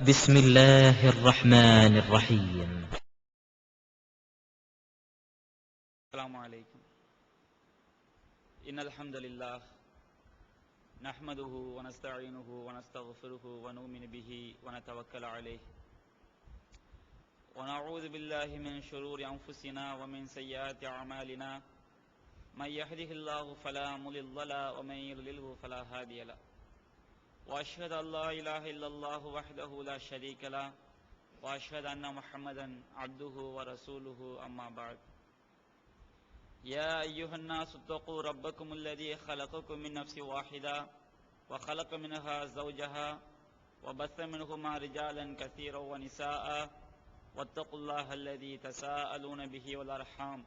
بسم الله الرحمن الرحيم. السلام عليكم. إن الحمد لله نحمده ونستعينه ونستغفره ونؤمن به ونتوكل عليه ونعوذ بالله من شرور أنفسنا ومن سيئات أعمالنا من يهده الله فلا مضل له ومن يضلله فلا هادي له وأشهد أن لا إله إلا الله وحده لا شريك له وأشهد أن محمدا عبده ورسوله أما بعد. يا أيها الناس اتقوا ربكم الذي خلقكم من نفس واحدة وخلق منها زوجها وبث منهما رجالا كثيرا ونساء واتقوا الله الذي تساءلون به والأرحام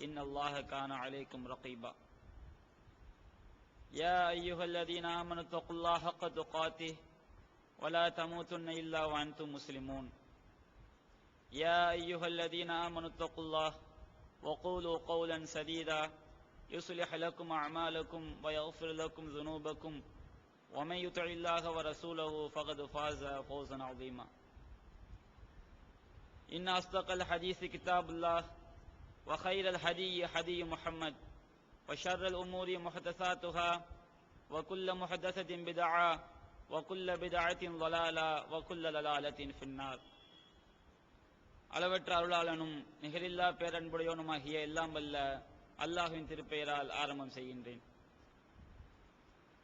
إن الله كان عليكم رقيبا. يا أيها الذين آمنوا اتقوا الله حق تقاته ولا تموتن إلا وأنتم مسلمون. يا أيها الذين آمنوا اتقوا الله وقولوا قولا سديدا يصلح لكم أعمالكم ويغفر لكم ذنوبكم ومن يطع الله ورسوله فقد فاز فوزا عظيما. إن أصدق الحديث كتاب الله وخير الهدي هدي محمد وشر الأمور محدثاتها وكل محدثة بدعة وكل بدعة ضلالة وكل ضلالة في النار. அளவற்ற அருளாளனும் நிகரில்லா பேரன்புடையவனுமாகிய எல்லாம் வல்ல அல்லாஹ்வின் திருப்பெயரால் ஆரம்பம் செய்கின்றேன்.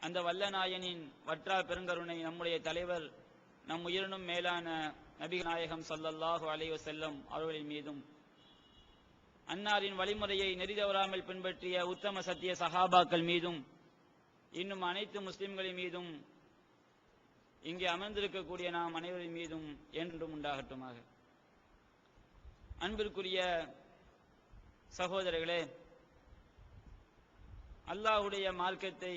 அந்த வல்ல நாயனின் வற்றா பெருங்கருணை நம்முடைய தலைவர் நம் உயிரினும் மேலான நபி நாயகம் ஸல்லல்லாஹு அலைஹி வஸல்லம் அவர்களின் மீதும் அன்னாரின் வழிமுறையை நெறிதவறாமல் பின்பற்றிய உத்தம சத்திய சஹாபாக்கள் மீதும் இன்னும் அனைத்து முஸ்லிம்களின் மீதும் இங்கே அமர்ந்திருக்கக்கூடிய நாம் அனைவரின் மீதும் என்றும் உண்டாகட்டுமாக. அன்பிற்குரிய சகோதரர்களே, அல்லாஹ்வுடைய மார்க்கத்தை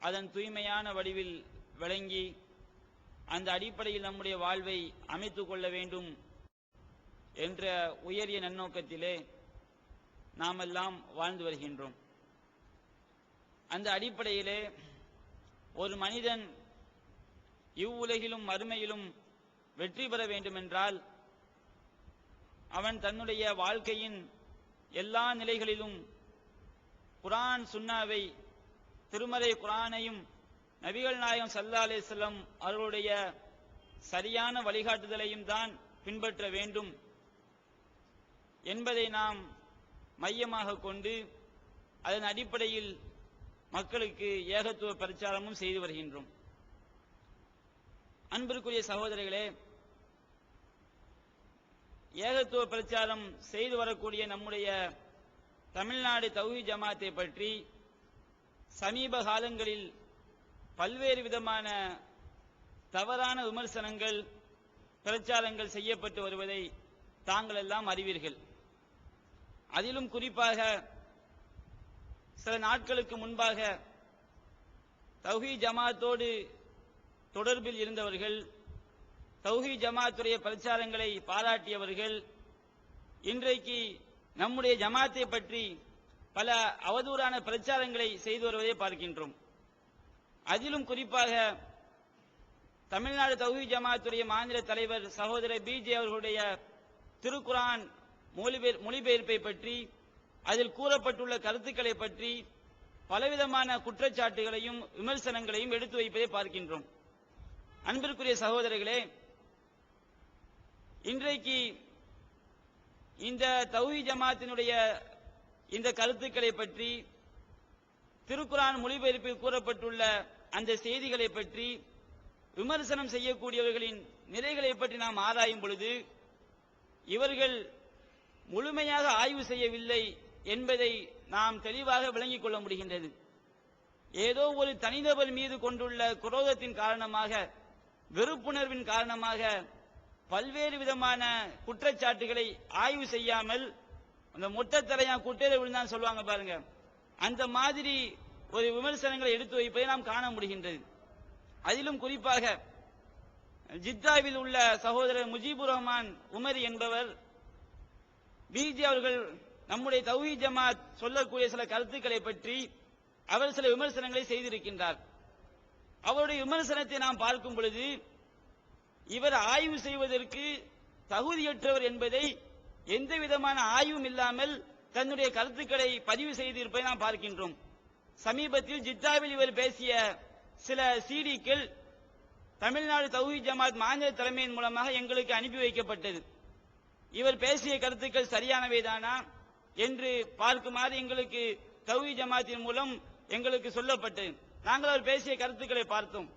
அதன் தூய்மையான வடிவில் விளங்கி அந்த அடிப்படையில் நம்முடைய வாழ்வை அமைத்துக் கொள்ள வேண்டும் என்ற உயரிய நன்னோக்கத்திலே நாம் எல்லாம் வாழ்ந்து வருகின்றோம். அந்த அடிப்படையிலே ஒரு மனிதன் இவ்வுலகிலும் மறுமையிலும் வெற்றி பெற வேண்டுமென்றால் அவன் தன்னுடைய வாழ்க்கையின் எல்லா நிலைகளிலும் குர்ஆன் சுன்னாவை, திருமறை குர்ஆனையும் நபிகள் நாயகம் ஸல்லல்லாஹு அலைஹி வஸல்லம் அவர்களுடைய சரியான வழிகாட்டுதலையும் தான் பின்பற்ற வேண்டும் என்பதை நாம் மையமாக கொண்டு அதன் அடிப்படையில் மக்களுக்கு ஏகத்துவ பிரச்சாரமும் செய்து வருகின்றோம். அன்பிற்குரிய சகோதரர்களே, ஏகத்துவ பிரச்சாரம் செய்து வரக்கூடிய நம்முடைய தமிழ்நாடு தௌஹீத் ஜமாத்தை பற்றி சமீப காலங்களில் பல்வேறு விதமான தவறான விமர்சனங்கள், பிரச்சாரங்கள் செய்யப்பட்டு வருவதை தாங்கள் எல்லாம் அறிவீர்கள். அதிலும் குறிப்பாக சில நாட்களுக்கு முன்பாக தௌஹீத் ஜமாத்தோடு தொடர்பில் இருந்தவர்கள், தௌஹீத் ஜமாத்துடைய பிரச்சாரங்களை பாராட்டியவர்கள் இன்றைக்கு நம்முடைய ஜமாத்தை பற்றி பல அவதூறான பிரச்சாரங்களை செய்து வருவதை பார்க்கின்றோம். அதிலும் குறிப்பாக தமிழ்நாடு தௌஹீத் ஜமாத்துடைய மாநில தலைவர் சகோதரர் பிஜே அவர்களுடைய திருக்குர்ஆன் மொழிபெயர்ப்பை பற்றி, அதில் கூறப்பட்டுள்ள கருத்துக்களை பற்றி பலவிதமான குற்றச்சாட்டுகளையும் விமர்சனங்களையும் எடுத்து வைப்பதை பார்க்கின்றோம். அன்பிற்குரிய சகோதரர்களே, இன்றைக்கு இந்த தௌஹீத் ஜமாத்தினுடைய இந்த கருத்துக்களை பற்றி, திருக்குர்ஆன் மொழிபெயர்ப்பில் கூறப்பட்டுள்ள அந்த செய்திகளை பற்றி விமர்சனம் செய்யக்கூடியவர்களின் நிலைகளை பற்றி நாம் ஆராயும் பொழுது இவர்கள் முழுமையாக ஆய்வு செய்யவில்லை என்பதை நாம் தெளிவாக விளங்கிக் கொள்ள முடிகின்றது. ஏதோ ஒரு தனிநபர் மீது கொண்டுள்ள குரோதத்தின் காரணமாக, வெறுப்புணர்வின் காரணமாக பல்வேறு விதமான குற்றச்சாட்டுகளை ஆய்வு செய்யாமல் அந்த மொட்டத்தலையா குட்டையில விழுந்தான் சொல்லுவாங்க பாருங்க, அந்த மாதிரி ஒரு விமர்சனங்களை எடுத்து வைப்பதை நாம் காண முடிகின்றது. அதிலும் குறிப்பாக ஜித்தாவில் உள்ள சகோதரர் முஜிபுர் ரஹ்மான் உமரி என்பவர் பிஜே அவர்கள் நம்முடைய தௌஹீத் ஜமாத் சொல்லக்கூடிய சில கருத்துக்களை பற்றி அவர் சில விமர்சனங்களை செய்திருக்கின்றார். அவருடைய விமர்சனத்தை நாம் பார்க்கும் பொழுது இவர் ஆய்வு செய்வதற்கு தகுதியற்றவர் என்பதை எந்த விதமான ஆய்வும் இல்லாமல் தன்னுடைய கருத்துக்களை பதிவு செய்திருப்பதை நாம் பார்க்கின்றோம். சமீபத்தில் ஜித்தாவில் இவர் பேசிய சில சிடிக்கள் தமிழ்நாடு தௌஹீத் ஜமாத் மாநில தலைமையின் மூலமாக எங்களுக்கு அனுப்பி வைக்கப்பட்டது. இவர் பேசிய கருத்துக்கள் சரியானவைதானா என்று பார்க்குமாறு எங்களுக்கு தௌஹீத் ஜமாத்தின் மூலம் எங்களுக்கு சொல்லப்பட்டது. நாங்கள் அவர் பேசிய கருத்துக்களை பார்த்தோம்.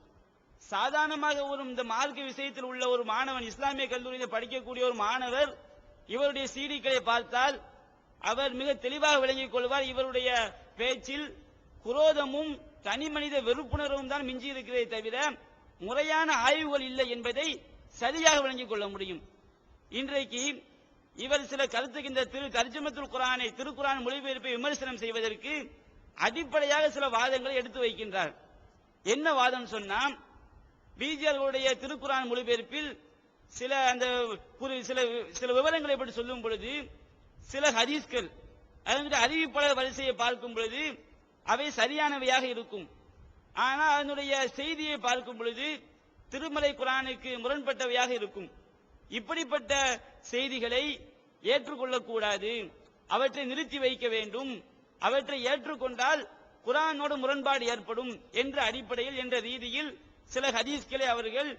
சாதாரணமாக ஒரு இந்த மார்க்க விஷயத்தில் உள்ள ஒரு மாணவன், இஸ்லாமிய கல்லூரியில் படிக்கக்கூடிய ஒரு மாணவர் இவருடைய சிடிக்களை பார்த்தால் அவர் மிக தெளிவாக விளங்கிக் கொள்வார். இவருடைய பேச்சில் குரோதமும் தனி மனித வெறுப்புணர்வும் தான் மிஞ்சி இருக்கிறதே தவிர முறையான ஆய்வுகள் இல்லை என்பதை சரியாக விளங்கிக் கொள்ள முடியும். இன்றைக்கு இவர் சில கருத்துக்கு இந்த தர்ஜுமத்துல் குர்ஆனை, திருக்குர்ஆன் மொழிபெயர்ப்பை விமர்சனம் செய்வதற்கு அடிப்படையாக சில வாதங்களை எடுத்து வைக்கின்றார். என்ன வாதம் சொன்னா, பிஜிஆருடைய திருக்குர்ஆன் மொழிபெயர்ப்பில் சில அந்த சில விவரங்களை பற்றி சொல்லும் பொழுது சில ஹதீஸ்கள் அதனுடைய அறிவிப்பாளர் வரிசையை பார்க்கும் பொழுது அவை சரியானவையாக இருக்கும். ஆனால் அதனுடைய செய்தியை பார்க்கும் பொழுது திருமலை குர்ஆனுக்கு முரண்பட்டவையாக இருக்கும். இப்படிப்பட்ட செய்திகளை ஏற்றுக்கொள்ளக்கூடாது, அவற்றை நிறுத்தி வைக்க வேண்டும். அவற்றை ஏற்றுக்கொண்டால் குர்ஆனோடு முரண்பாடு ஏற்படும் என்ற அடிப்படையில், என்ற ரீதியில் சில ஹதீஸ்களை அவர்கள்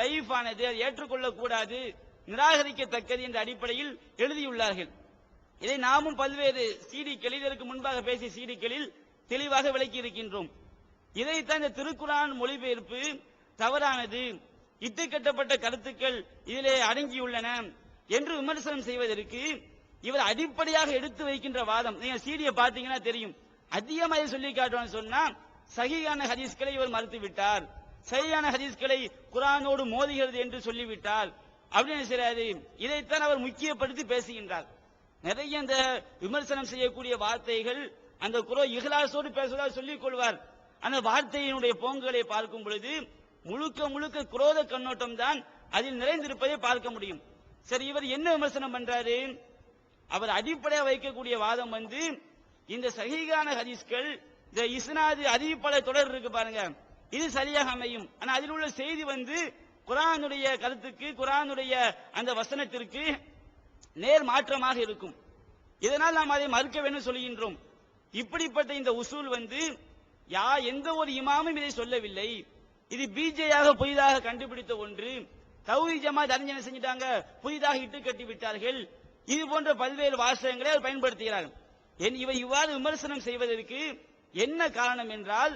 லைஃப் ஆனது, ஏற்றுக்கொள்ளக்கூடாது, நிராகரிக்கத்தக்கது என்ற அடிப்படையில் எழுதியுள்ளார்கள். இதை நாமும் பல்வேறு சிடிக்களில், இதற்கு முன்பாக பேசிய சிடிக்களில் தெளிவாக விளக்கி இருக்கின்றோம். இதைத்தான் இந்த திருக்குர்ஆன் மொழிபெயர்ப்பு தவறானது, இட்டுக்கட்டப்பட்ட கருத்துக்கள் இதிலே அடங்கியுள்ளன என்று விமர்சனம் செய்வதற்கு இவர் அடிப்படையாக எடுத்து வைக்கின்ற வாதம், நீங்க சீடியை பார்த்தீங்கன்னா தெரியும். அதிகமாக சொல்லி காட்டுவான்னு சொன்னா சஹீஹான ஹதீஸ்களை இவர் மறுத்து விட்டார், சஹீஹான ஹதீஸ்களை குர்ஆனோடு மோதுகிறது என்று சொல்லிவிட்டார் அப்படின்னு செய்றாரு. இதைத்தான் அவர் முக்கியப்படுத்தி பேசுகின்றார். நிறைய இந்த விமர்சனம் செய்யக்கூடிய வார்த்தைகள் அந்த இஹ்லாஸோடு பேசுவதாக சொல்லிக் கொள்வார். அந்த வார்த்தையினுடைய போங்குகளை பார்க்கும் பொழுது முழுக்க முழுக்க குரோத கண்ணோட்டம் தான் அதில் நிறைந்திருப்பதை பார்க்க முடியும். சரி, இவர் என்ன விமர்சனம் பண்றாரு? அவர் அடிப்படையாக வைக்கக்கூடிய வாதம் இந்த சஹீஹான ஹதீஸ்கள், இந்த இஸ்னாது அறிவிப்பாளர் தொடர் இருக்கு பாருங்க, இது சரியாக அமையும். ஆனா அதில் உள்ள செய்தி குர்ஆனுடைய கருத்துக்கு, குர்ஆனுடைய அந்த வசனத்திற்கு நேர் மாற்றமாக இருக்கும். இதனால் நாம் அதை மறுக்க வேண்டும் சொல்கின்றோம். இப்படிப்பட்ட இந்த உசூல் எந்த ஒரு இமாமும் இதை சொல்லவில்லை. இது பிஜேயாக புதிதாக கண்டுபிடித்த ஒன்று. தௌஹீத் ஜமாத் அறிஞர் செஞ்சிட்டாங்க, புதிதாக இட்டு கட்டி விட்டார்கள். இது போன்ற பல்வேறு வாசகங்களை அவர் பயன்படுத்துகிறார். இவர் இவ்வாறு விமர்சனம் செய்வதற்கு என்ன காரணம் என்றால்,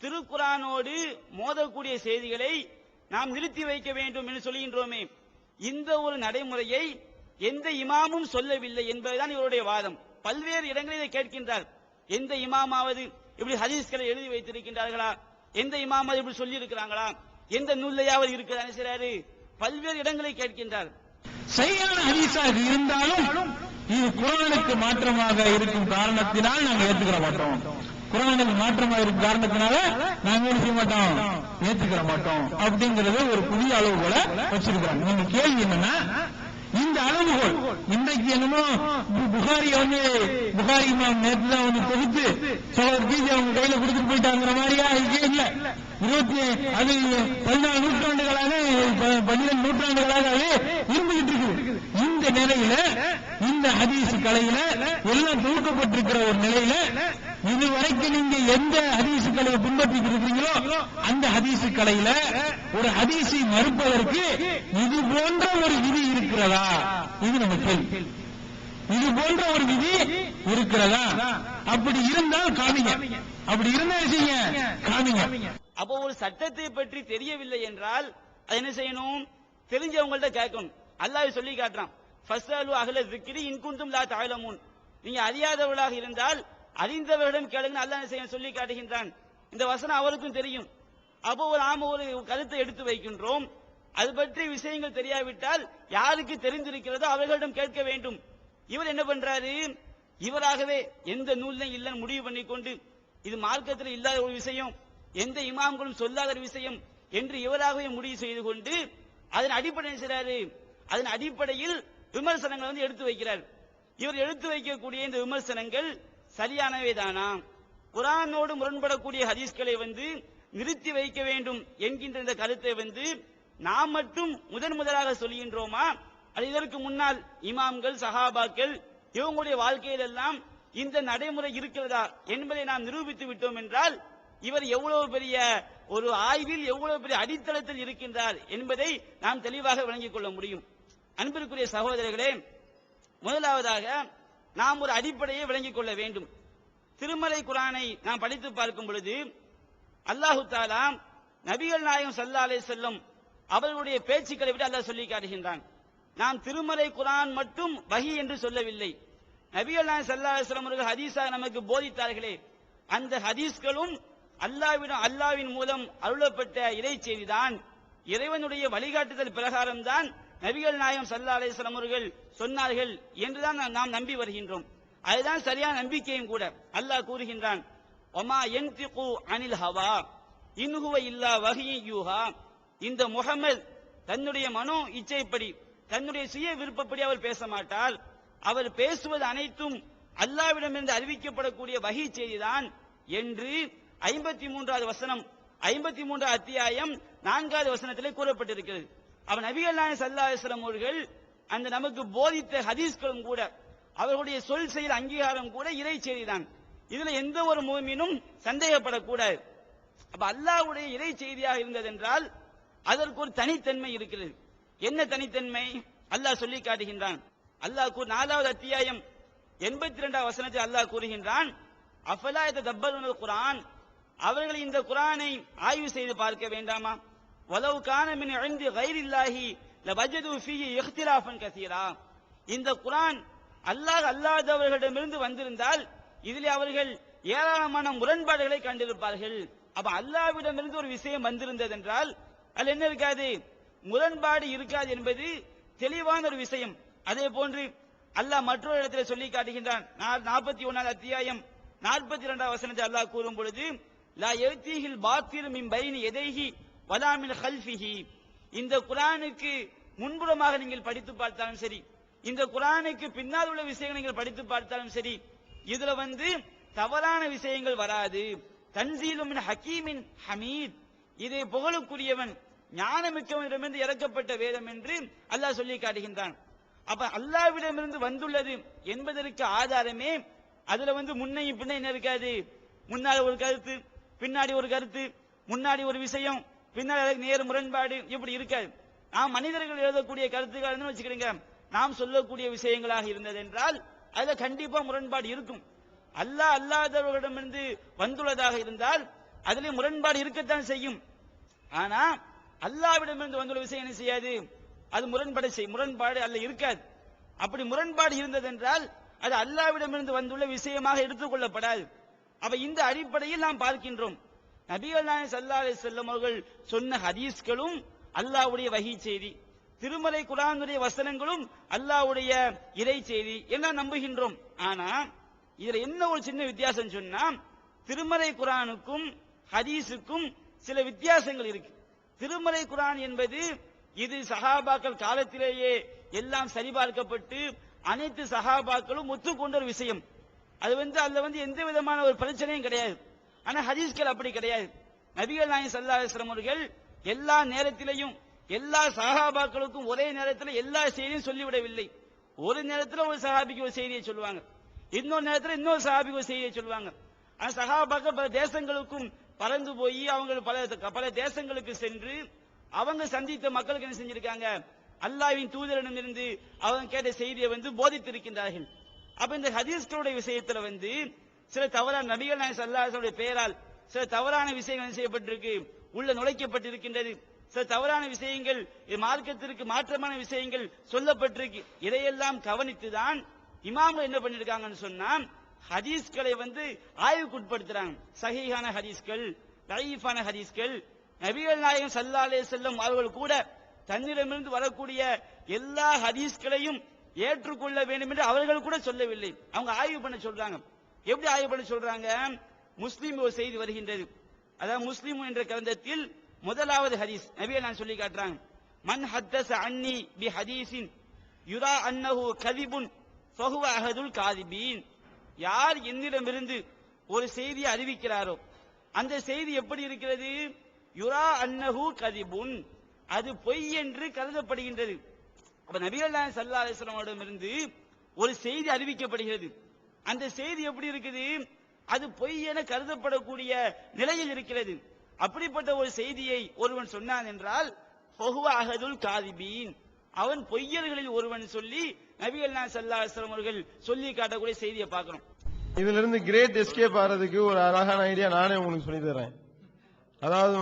திருக்குர்ஆனோடு மோதக்கூடிய செய்திகளை நாம் நிறுத்தி வைக்க வேண்டும் என்று சொல்கின்றோமே, இந்த ஒரு நடைமுறையை எந்த இமாமும் சொல்லவில்லை என்பதுதான் இவருடைய வாதம். பல்வேறு இடங்களில் இதை கேட்கின்றார். எந்த இமாமாவது இப்படி ஹதீஸ்களை எழுதி வைத்திருக்கின்றார்களா? எந்த இமாமாவது இப்படி சொல்லி இருக்கிறாங்களா? எந்த நூல்லையாவது இருக்கிறாரு? பல்வேறு இடங்களை கேட்கின்றார். சரியான ஹதீஸாக இருந்தாலும் இது குர்ஆனுக்கு மாற்றமாக இருக்கும் காரணத்தினால் நாங்கள் ஏற்றுக்கிற மாட்டோம். குர்ஆனுக்கு மாற்றமாக இருக்கும் காரணத்தினால நாங்கள் என்ன செய்ய மாட்டோம், ஏற்றுக்கிற மாட்டோம் அப்படிங்கறது ஒரு புதிய அளவுகோல வச்சிருக்கிறாங்க. நீங்க கேள்வி என்னன்னா, இந்த அளவுகோல் இன்றைக்கு என்னமோ புகாரி இமாம் நேற்று தான் தொகுத்து சோழர் பிஜே அவங்க கையில கொடுத்துட்டு போயிட்டாங்கிற மாதிரியா இல்ல. 14 நூற்றாண்டுகளாக 12 நூற்றாண்டுகளாக இருந்துகிட்டு இருக்குது. இந்த நிலையில, இந்த ஹதீஸ் கலையில எல்லாம் தொகுக்கப்பட்டிருக்கிற ஒரு நிலையில இதுவரைக்கும் நீங்க எந்த ஹதீஸ் கலையை பின்பற்றிட்டு இருக்கிறீங்களோ அந்த ஹதீஸ் கலையில ஒரு ஹதீஸை மறுப்பதற்கு இது போன்ற ஒரு விதி இருக்கிறதா? இது நம்ம கேள்வி. இது போன்ற ஒரு விதி இருக்கிறதா? அப்படி இருந்தால் காமிங்க. அப்படி இருந்தா செய்ய காமிங்க. அப்போ ஒரு சட்டத்தை பற்றி தெரியவில்லை என்றால் அது என்ன செய்யணும்? தெரிஞ்சவங்கள்ட்ட கேட்கணும். அல்லாஹ் சொல்லி காட்டுறான், ஃபஸ்அலு அஹ்ல ஸிக்ரி இன் குன்தும் லா தஅலமூன். நீங்க அறியாதவர்களாக இருந்தால் அறிந்தவரிடம் கேளுங்க. அல்லாஹ் செய்ய சொல்லி காட்டுகின்றான். இந்த வசனம் அவருக்கும் தெரியும். அப்போ ஒரு கருத்தை எடுத்து வைக்கின்றோம். அது பற்றி விஷயங்கள் தெரியாவிட்டால் யாருக்கு தெரிந்திருக்கிறதோ அவர்களிடம் கேட்க வேண்டும். இவர் என்ன பண்றாரு? இவராகவே எந்த நூல்லையும் இல்லைன்னு முடிவு பண்ணிக்கொண்டு, இது மார்க்கத்தில் இல்லாத ஒரு விஷயம், எந்த இமாம்களும் சொல்லாத ஒரு விஷயம் என்று இவராகவே முடிவு செய்து கொண்டு அதன் அடிப்படையில் செய்றாரு. அதன் அடிப்படையில் விமர்சனங்கள் எடுத்து வைக்கிறார். இவர் எடுத்து வைக்கக்கூடிய இந்த விமர்சனங்கள் சரியானவே தானா? குர்ஆனோடு முரண்படக்கூடிய ஹதீஸ்களை நிறுத்தி வைக்க வேண்டும் என்கின்ற இந்த கருத்தை நாம் மட்டும் முதலாக சொல்கின்றோமா, அது இதற்கு முன்னால் இமாம்கள் சஹாபாக்கள் இவங்களுடைய வாழ்க்கையில் எல்லாம் இந்த நடைமுறை இருக்கிறதா என்பதை நாம் நிரூபித்து விட்டோம் என்றால் இவர் எவ்வளவு பெரிய ஒரு ஆய்வில் எவ்வளவு பெரிய அடித்தளத்தில் இருக்கின்றார் என்பதை நாம் தெளிவாக விளங்கிக் கொள்ள முடியும். அன்பிற்குரிய சகோதரர்களே, முதலாவதாக நாம் ஒரு அடிப்படையை விளங்கிக் கொள்ள வேண்டும். திருமலை குர்ஆனை நாம் படித்து பார்க்கும் பொழுது அல்லாஹு தஆலா நபிகள் நாயகம் ஸல்லல்லாஹு அலைஹி வஸல்லம் அவர்களுடைய பேச்சுக்களை விட்டு அல்லாஹ் சொல்லி காட்டுகின்றான். நாம் திருமலை குர்ஆன் மட்டும் வஹி என்று சொல்லவில்லை. நபிகள் நாயகம் ஸல்லல்லாஹு அலைஹி வஸல்லம் அவர்கள் ஹதீஸாக நமக்கு போதித்தார்களே, அந்த ஹதீஸ்களும் அல்லாஹ்வின் மூலம் அருளப்பட்ட இறை செய்திதான், இறைவனுடைய வழிகாட்டுதல் பிரகாரம் தான் நபிகள் நாயகம் ஸல்லல்லாஹு அலைஹி வஸல்லம் அவர்கள் சொன்னார்கள் என்றுதான் நாம் நம்பி வருகின்றோம். அதுதான் சரியான நம்பிக்கையும் கூட. அல்லாஹ் கூறுகின்றான், ஒமா யன்திகு அனில் ஹவா இன் ஹுவ இல்லா வஹ்யுன் யூஹா. இந்த முஹம்மது தன்னுடைய மனோ இச்சைப்படி தன்னுடைய சுய விருப்பப்படி அவர் பேச மாட்டார். அவர் பேசுவது அனைத்தும் அல்லாஹ்விடமிருந்து அறிவிக்கப்படக்கூடிய வஹி செய்திதான் என்று 53வது வசனம் 53வது அத்தியாயம் 4வது வசனத்திலே கூறப்பட்டிருக்கிறது. அவன் நபிகள் நாயகம் ஸல்லல்லாஹு அலைஹி வஸல்லம் அவர்கள் அந்த நமக்கு போதித்த ஹதீஸ்களும் கூட அவர்களுடைய சொல் செயல் அங்கீகாரம் கூட இறை செய்திதான். இதுல எந்த ஒரு முஃமினும் சந்தேகப்படக்கூடாது. அப்ப அல்லாஹ்வுடைய இறை செய்தியாக இருந்ததென்றால் அதற்கு ஒரு தனித்தன்மை இருக்கிறது. என்ன தனித்தன்மை? அல்லாஹ் சொல்லி காட்டுகின்றான். அல்லாஹ் 4வது அத்தியாயம் 82வது வசனத்தில் அல்லாஹ் கூறுகின்றான், அஃபலா யததப்பருனல் குர்ஆன், அவர்கள் இந்த குர்ஆனை ஆய்வு செய்து பார்க்க வேண்டாமா? வலவ் கான மின் இன்தி கைரில்லாஹி லவஜது ஃபீஹி இக்திலாஃபன் கஸீரா. இந்த குர்ஆன் அல்லாஹ் அல்லாதவர்களிடமிருந்து வந்திருந்தால் இதிலே அவர்கள் ஏராளமான முரண்பாடுகளை கண்டிருப்பார்கள். அப்ப அல்லாஹ்விடமிருந்து ஒரு விஷயம் வந்திருந்ததென்றால் அதில் என்ன இருக்காது? முரண்பாடு இருக்காது என்பது தெளிவான ஒரு விஷயம். அதே போன்று அல்லாஹ் மற்றொரு இடத்தில் சொல்லி காட்டுகின்றான். 41வது அத்தியாயம் 42வது வசனத்தை அல்லாஹ் கூறும் பொழுது, லா யதீஹில் பாத்திலு மின் பைனி யதைஹி வலா மின் கல்ஃபிஹி. இந்த குர்ஆனுக்கு முன்புறமாக நீங்கள் படித்து பார்த்தாலும் சரி, இந்த குர்ஆனுக்கு பின்னால் உள்ள விஷயங்களை நீங்கள் படித்து பார்த்தாலும் சரி, இதுல தவறான விஷயங்கள் வராது. தன்சீலு மின் ஹக்கீமின் ஹமீத், இதை புகழுக்குரியவன் ஞானமிக்கவனிடமிருந்து இறக்கப்பட்ட வேதம் என்று அல்லாஹ் சொல்லி காட்டுகின்றான். அப்ப அல்லாஹ்விடமிருந்து வந்துள்ளது என்பதற்கு ஆதாரமே அதுல முன்னையும் பின்ன என்ன இருக்காது? முன்னாடி ஒரு கருத்து, பின்னாடி ஒரு கருத்து, முன்னாடி ஒரு விஷயம், பின்னாடி நேர் முரண்பாடு, இப்படி இருக்காது. நாம் மனிதர்கள் எழுதக்கூடிய கருத்துக்கள் வச்சுக்கிறீங்க, நாம் சொல்லக்கூடிய விஷயங்களாக இருந்தது என்றால் அதுல கண்டிப்பா முரண்பாடு இருக்கும். அல்லாஹ் அல்லாதவர்களிடமிருந்து வந்துள்ளதாக இருந்தால் அதிலே முரண்பாடு இருக்கத்தான் செய்யும். ஆனா அல்லாஹ்விடமிருந்து வந்துள்ள விஷயம் என்ன செய்யாது? அது முரண்பாடு அல்ல இருக்காது. அப்படி முரண்பாடு இருந்ததென்றால் அது அல்லாஹ்விடமிருந்து வந்துள்ள விஷயமாக எடுத்துக்கொள்ளப்படாது. அப்ப இந்த அடிப்படையில் நாம் பார்க்கின்றோம், நபிகள் நாயகம் ஸல்லல்லாஹு அலைஹி வஸல்லம் அவர்கள் சொன்ன ஹதீஸ்களும் அல்லாஹ்வுடைய வஹி செய்தி, திருமலை குர்ஆனுடைய வசனங்களும் அல்லாஹ்வுடைய இறை செய்தி எல்லாம் நம்புகின்றோம். ஆனா இதுல என்ன ஒரு சின்ன வித்தியாசம் சொன்னா, திருமலை குர்ஆனுக்கும் ஹதீஸுக்கும் சில வித்தியாசங்கள் இருக்கு. திருமலை குர்ஆன் என்பது இது சஹாபாக்கள் காலத்திலேயே எல்லாம் சரிபார்க்கப்பட்டு அனைத்து சஹாபாக்களும் ஒத்துக்கொண்ட ஒரு விஷயம். அது அதுல எந்த விதமான ஒரு பிரச்சனையும் கிடையாது. ஆனா ஹதீஸ்கள் அப்படி கிடையாது. நபிகள் நாயகம் ஸல்லல்லாஹு அலைஹி வஸல்லம் அவர்கள் எல்லா நேரத்திலையும் எல்லா சஹாபாக்களுக்கும் ஒரே நேரத்தில் எல்லா செய்தியும் சொல்லிவிடவில்லை. ஒரு நேரத்தில் ஒரு சஹாபிக்கு ஒரு செய்தியை சொல்லுவாங்க, இன்னொரு நேரத்தில் இன்னொரு சஹாபிக்கு ஒரு செய்தியை சொல்லுவாங்க. ஆனா சஹாபாக்கள் பல தேசங்களுக்கும் பறந்து போய் அவங்க பல தேசங்களுக்கு சென்று அவங்க சந்தித்த மக்களுக்கு என்ன செஞ்சிருக்காங்க? அல்லாஹ்வின் தூதரிடமிருந்து அவங்க கேட்ட செய்தியை போதித்திருக்கின்றார்கள். அப்ப இந்த ஹதீஸ்களுடைய விஷயத்துல சில தவறான நபிகள் நாயகம் ஸல்லல்லாஹு அலைஹி வஸல்லம் பெயரால் சில தவறான விஷயங்கள் செய்யப்பட்டிருக்கு, உள்ள நுழைக்கப்பட்டிருக்கின்றது. சில தவறான விஷயங்கள், மார்க்கத்திற்கு மாற்றமான விஷயங்கள் சொல்லப்பட்டிருக்கு. இதையெல்லாம் கவனித்துதான் இமாம்கள் என்ன பண்ணிருக்காங்கன்னு சொன்னா, ஹதீஸ்களை ஆய்வுக்குட்படுத்துறாங்க. சஹீஹான ஹதீஸ்கள், தஈஃபான ஹதீஸ்கள், நபிகள் நாயகம் ஸல்லல்லாஹு அலைஹி வஸல்லம் அவர்கள் கூட தன்னிடமிருந்து வரக்கூடிய எல்லா ஹதீஸ்களையும் ஏற்றுக்கொள்ள வேண்டும் என்று அவர்கள் கூட சொல்லவில்லை. அவங்க ஆய்வு பண்ண சொல்றாங்க. எப்படி ஆய்வு பண்ண சொல்றாங்க? முஸ்லிம் ஒரு செய்தி வருகின்றது. அதாவது முஸ்லிம் என்ற கிரந்தத்தில் முதலாவது ஹதீஸ் நபிகள் நான் சொல்லி காட்டுறாங்க, மன் ஹத்தஸ அன்னி பி ஹதீஸின் யுரா அன்னஹு கதிபுன் ஃபஹுவ அஹதுல் காதிபீன். யார் என்னிடமிருந்து ஒரு செய்தியை அறிவிக்கிறாரோ அந்த செய்தி எப்படி இருக்கிறது? யுரா அன்னஹு கதிபுன், அது பொய் என்று கருதப்படுகின்றது. அப்ப நபிகள் நாயகம் ஸல்லல்லாஹு அலைஹி வஸல்லம் அவர்களிடமிருந்து ஒரு செய்தி அறிவிக்கப்படுகிறது. அந்த செய்தி எப்படி இருக்குது? அது பொய் என கருதப்படக்கூடிய நிலையில் இருக்கிறது. அப்படிப்பட்ட ஒரு செய்தியை ஒருவன் சொன்னான் என்றால் ஃபஹுவ அஹதுல் காதிபீன், அவன் பொய்யர்களில் ஒருவன் சொல்லி நபிகள் நாயகம் ஸல்லல்லாஹு அலைஹி வஸல்லம் அவர்கள் சொல்லி காட்டக்கூடிய செய்தியை பார்க்கிறோம். இதுல இருந்து கிரேட் எஸ்கேப் ஆறதுக்கு ஒரு அழகான ஐடியா நானே உங்களுக்கு சொல்லி தரேன். அதாவது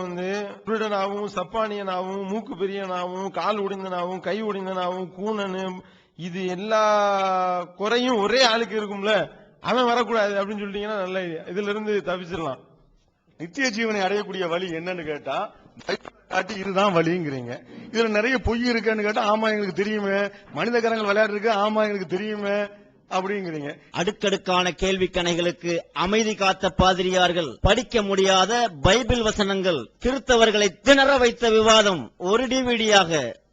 திருடனாவும், சப்பானியனாவும், மூக்கு பெரியனாவும், கால் உடைந்தனாவும், கை உடைந்தனாவும், கூணனு, இது எல்லா குறையும் ஒரே ஆளுக்கு இருக்கும்ல, அவன் வரக்கூடாது அப்படின்னு சொல்லிட்டீங்கன்னா நல்ல ஐடியா. இதுல இருந்து தப்பிச்சிடலாம். நித்திய ஜீவனை அடையக்கூடிய வழி என்னன்னு கேட்டா காட்டி இதுதான் வழிங்கிறீங்க. இதுல நிறைய பொய் இருக்குன்னு கேட்டா ஆமா எங்களுக்கு தெரியுமே, மனித கரங்கள் விளையாடு இருக்கு ஆமா எங்களுக்கு தெரியுமே அப்படிங்கிறீங்க. அடுக்கடுக்கான கேள்வி கணைகளுக்கு அமைதி காத்த பாதிரியார்கள், படிக்க முடியாத பைபிள் வசனங்கள், கிறிஸ்தவர்களை திணற வைத்த விவாதம் ஒரு டிவிடியாக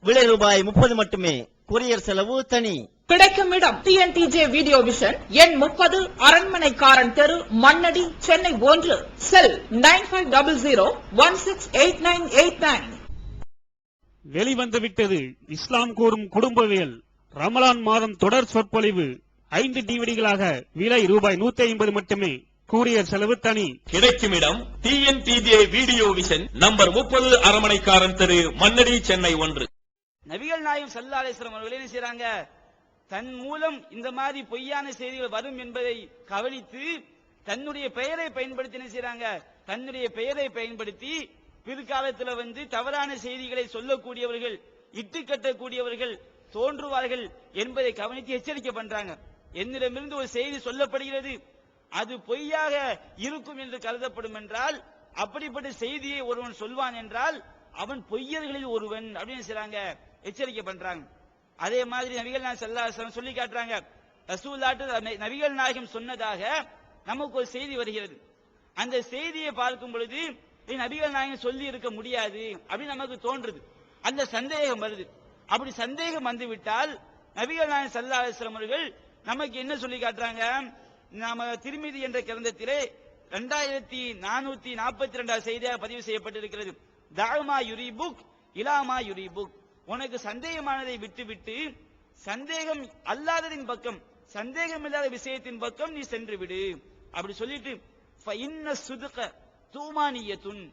விலை ரூபாய் 30 மட்டுமே. கொரியர் செலவு தனி. கிடைக்கும் இடம் டிஎன்டிஜே வீடியோ விஷன், எண் 30, அரண்மனைக்காரன் தெரு, மண்ணடி, சென்னை 1. செல் 9500168989. வெளிவந்து விட்டது இஸ்லாம் கூறும் குடும்பவியல் ரமலான் மாதம் தொடர் சொற்பொழிவு 5 டிவிடிகளாக விலை ரூபாய் 150 மட்டுமே. கூரியர் செலவு தனி. கிடைக்கும் இடம் டிஎன்டிஜே வீடியோ விஷன், நம்பர் 30, அரண்மனைக்காரன் தெரு, மண்ணடி, சென்னை 1. நபிகள் நாயகம் ஸல்லல்லாஹு அலைஹி வஸல்லம் அவர்கள் என்ன செய்றாங்க? தன் மூலம் இந்த மாதிரி பொய்யான செய்திகள் வரும் என்பதை கவனித்து தன்னுடைய பெயரை பயன்படுத்தி என்ன செய்றாங்க? தன்னுடைய பெயரை பயன்படுத்தி பிற்காலத்தில் தவறான செய்திகளை சொல்லக்கூடியவர்கள், இட்டு கட்டக்கூடியவர்கள் தோன்றுவார்கள் என்பதை கவனித்து எச்சரிக்கை பண்றாங்க. என்னிடமிருந்து ஒரு செய்தி சொல்லப்படுகிறது, அது பொய்யாக இருக்கும் என்று கருதப்படும் என்றால், அப்படிப்பட்ட செய்தியை ஒருவன் சொல்வான் என்றால் அவன் பொய்யர்களில் ஒருவன் அப்படின்னு செய்றாங்க, எச்சரிக்கை பண்றாங்க. அதே மாதிரி நபிகள் நாயகம் ஸல்லல்லாஹு அலைஹி வஸல்லம் சொல்லி காட்டுறாங்க. ரசூலுல்லாஹி நபிகள் நாயகம் சொன்னதாக நமக்கு ஒரு செய்தி வருகிறது. அந்த செய்தியை பார்க்கும் பொழுது நபிகள் நாயகம் சொல்லி இருக்க முடியாது அப்படின்னு நமக்கு தோன்றுது, அந்த சந்தேகம் வருது. அப்படி சந்தேகம் வந்துவிட்டால் நபிகள் நாயகம் ஸல்லல்லாஹு அலைஹி வஸல்லம் அவர்கள் நமக்கு என்ன சொல்லி காட்டுறாங்க? நாம திருமிதி என்ற கிரந்தத்திலே 2442 செய்தியாக பதிவு செய்யப்பட்டிருக்கிறது. தாமா யுரிபுக் இலாமா யுரிபுக், உனக்கு சந்தேகமானதை விட்டுவிட்டு சந்தேகம் அல்லாததின் பக்கம், சந்தேகம் இல்லாத விஷயத்தின் பக்கம் நீ சென்று விடு அப்படி சொல்லிட்டு, ஃபஇன்ன சுதுக தூமானியத்துன்,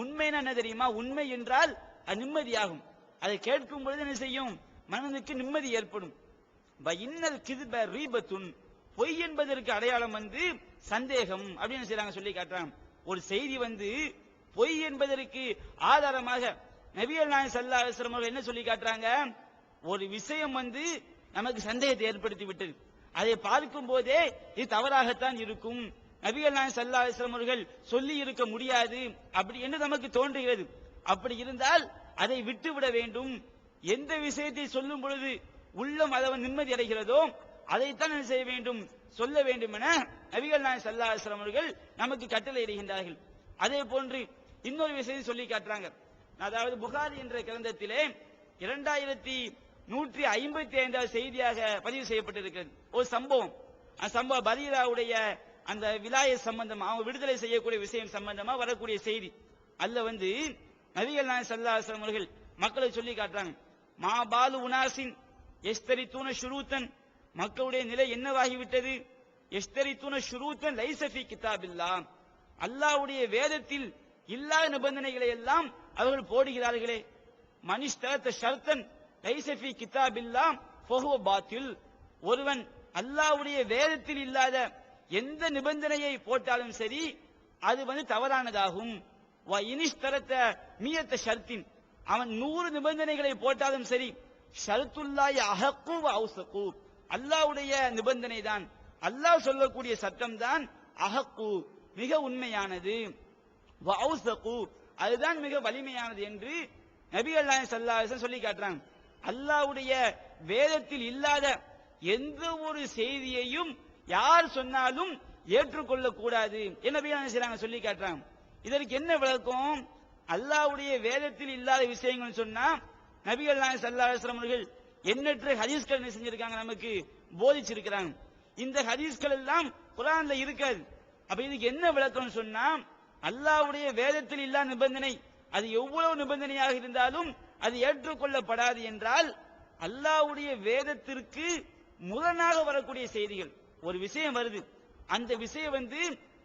உண்மை என்ன தெரியுமா? உண்மை என்றால் அது நிம்மதியாகும். அதை கேட்கும் பொழுது என்ன செய்யும்? மனதுக்கு நிம்மதி ஏற்படும். இன்னல் கிதுப ரீபத்துன், பொய் என்பதற்கு அடையாளம் சந்தேகம் அப்படின்னு செய்றாங்க, சொல்லி காட்டுறாங்க. ஒரு செய்தி பொய் என்பதற்கு ஆதாரமாக நபிகள் நாயகம் ஸல்லல்லாஹு அலைஹி வஸல்லம் அவர்கள் என்ன சொல்லி காட்டுறாங்க? ஒரு விஷயம் நமக்கு சந்தேகத்தை ஏற்படுத்தி விட்டது, அதை பார்க்கும் போதே இது தவறாகத்தான் இருக்கும், நபிகள் நாயகம் ஸல்லல்லாஹு அலைஹி வஸல்லம் அவர்கள் சொல்லி இருக்க முடியாது அப்படி என்று நமக்கு தோன்றுகிறது. அப்படி இருந்தால் அதை விட்டுவிட வேண்டும். எந்த விஷயத்தை சொல்லும் பொழுது உள்ளம் அதவன் நிம்மதி அடைகிறதோ அதைத்தான் என்ன செய்ய வேண்டும்? சொல்ல வேண்டும் என நபிகள் நாயகம் ஸல்லல்லாஹு அலைஹி வஸல்லம் அவர்கள் நமக்கு கட்டளை இடுகின்றார்கள். அதே போன்று இன்னொரு விஷயத்தை சொல்லி காட்டுறாங்க. அதாவது புகாரி என்ற கிரந்தத்திலே 2155 செய்தியாக பதிவு செய்யப்பட்டிருக்கிறது ஒரு சம்பவம். அந்த சம்பவம் பரீராவுடைய அந்த விலாய சம்பந்தமா, அவங்க விடுதலை செய்யக்கூடிய விஷயம் சம்பந்தமா வரக்கூடிய செய்தி. அல்ல நபிகள் நாயகம் ஸல்லல்லாஹு அலைஹி வஸல்லம் அவர்கள் மக்களை சொல்லி காட்டுறாங்க. மா பாலு உனாசின் எஸ்தரித்தூன ஷுரூத்தன், மக்களுடைய நிலை என்னவாகிவிட்டது? எஸ்தரித்தூன ஷுரூத்தன் லைஸ ஃபீ கிதாபில்லாஹ், அல்லாஹ்வுடைய வேதத்தில் இல்லாத நிபந்தனைகளை எல்லாம் அவர்கள் போடுகிறார்களே. மனிஷ்தரத்த ஷர்த்தன் லைஸ ஃபீ கிதாபில்லாஹ் ஃபஹுவ பாத்தில், ஒருவன் அல்லாஹ்வுடைய வேதத்தில் இல்லாத எந்த நிபந்தனையை போட்டாலும் சரி அது தவறானதாகும். வ இனிஷ்தரத்த மியத்த ஷர்த்தின், அவன் 100 நிபந்தனைகளை போட்டாலும் சரி, ஷர்த்துல்லாஹி அஹக்கு வ அவ்ஸகு, அல்லாஹ்வுடைய நிபந்தனை தான், அல்லாஹ் சொல்லக்கூடிய சட்டம் தான் அஹக்கு, மிக உண்மையானது, வ அவ்ஸகு, அதுதான் மிக வலிமையானது என்று நபிகள் நாயகம் ஸல்லல்லாஹு அலைஹி வஸல்லம் சொல்லி காட்டுறாங்க. அல்லாஹ்வுடைய வேதத்தில் இல்லாத எந்த ஒரு செய்தியையும் யார் சொன்னாலும் ஏற்றுக்கொள்ள கூடாது என்ன நபிகள் நாயகம் சொல்லி காட்டுறாங்க. இதற்கு என்ன விளக்கம்? அல்லாஹ்வுடைய வேதத்தில் இல்லாத விஷயங்கள் சொன்னா நபிகள் நாயகம் ஸல்லல்லாஹு அலைஹி வஸல்லம் அவர்கள் எண்ணற்ற ஹதீஸ்கள் என்ன செஞ்சிருக்காங்க, நமக்கு போதிச்சிருக்கிறாங்க. இந்த ஹதீஸ்கள் எல்லாம் குர்ஆன்ல இருக்காது. அப்ப இதுக்கு என்ன விளக்கம் சொன்னா, அல்லாஹ்வுடைய வேதத்தில் இல்லாத நிபந்தனை அது எவ்வளவு நிபந்தனையாக இருந்தாலும் அது ஏற்றுக்கொள்ளப்படாது என்றால் அல்லாஹ்வுடைய வேதத்திற்கு முரணாக வரக்கூடிய செய்திகள். ஒரு விஷயம் வருது, அந்த விஷயம்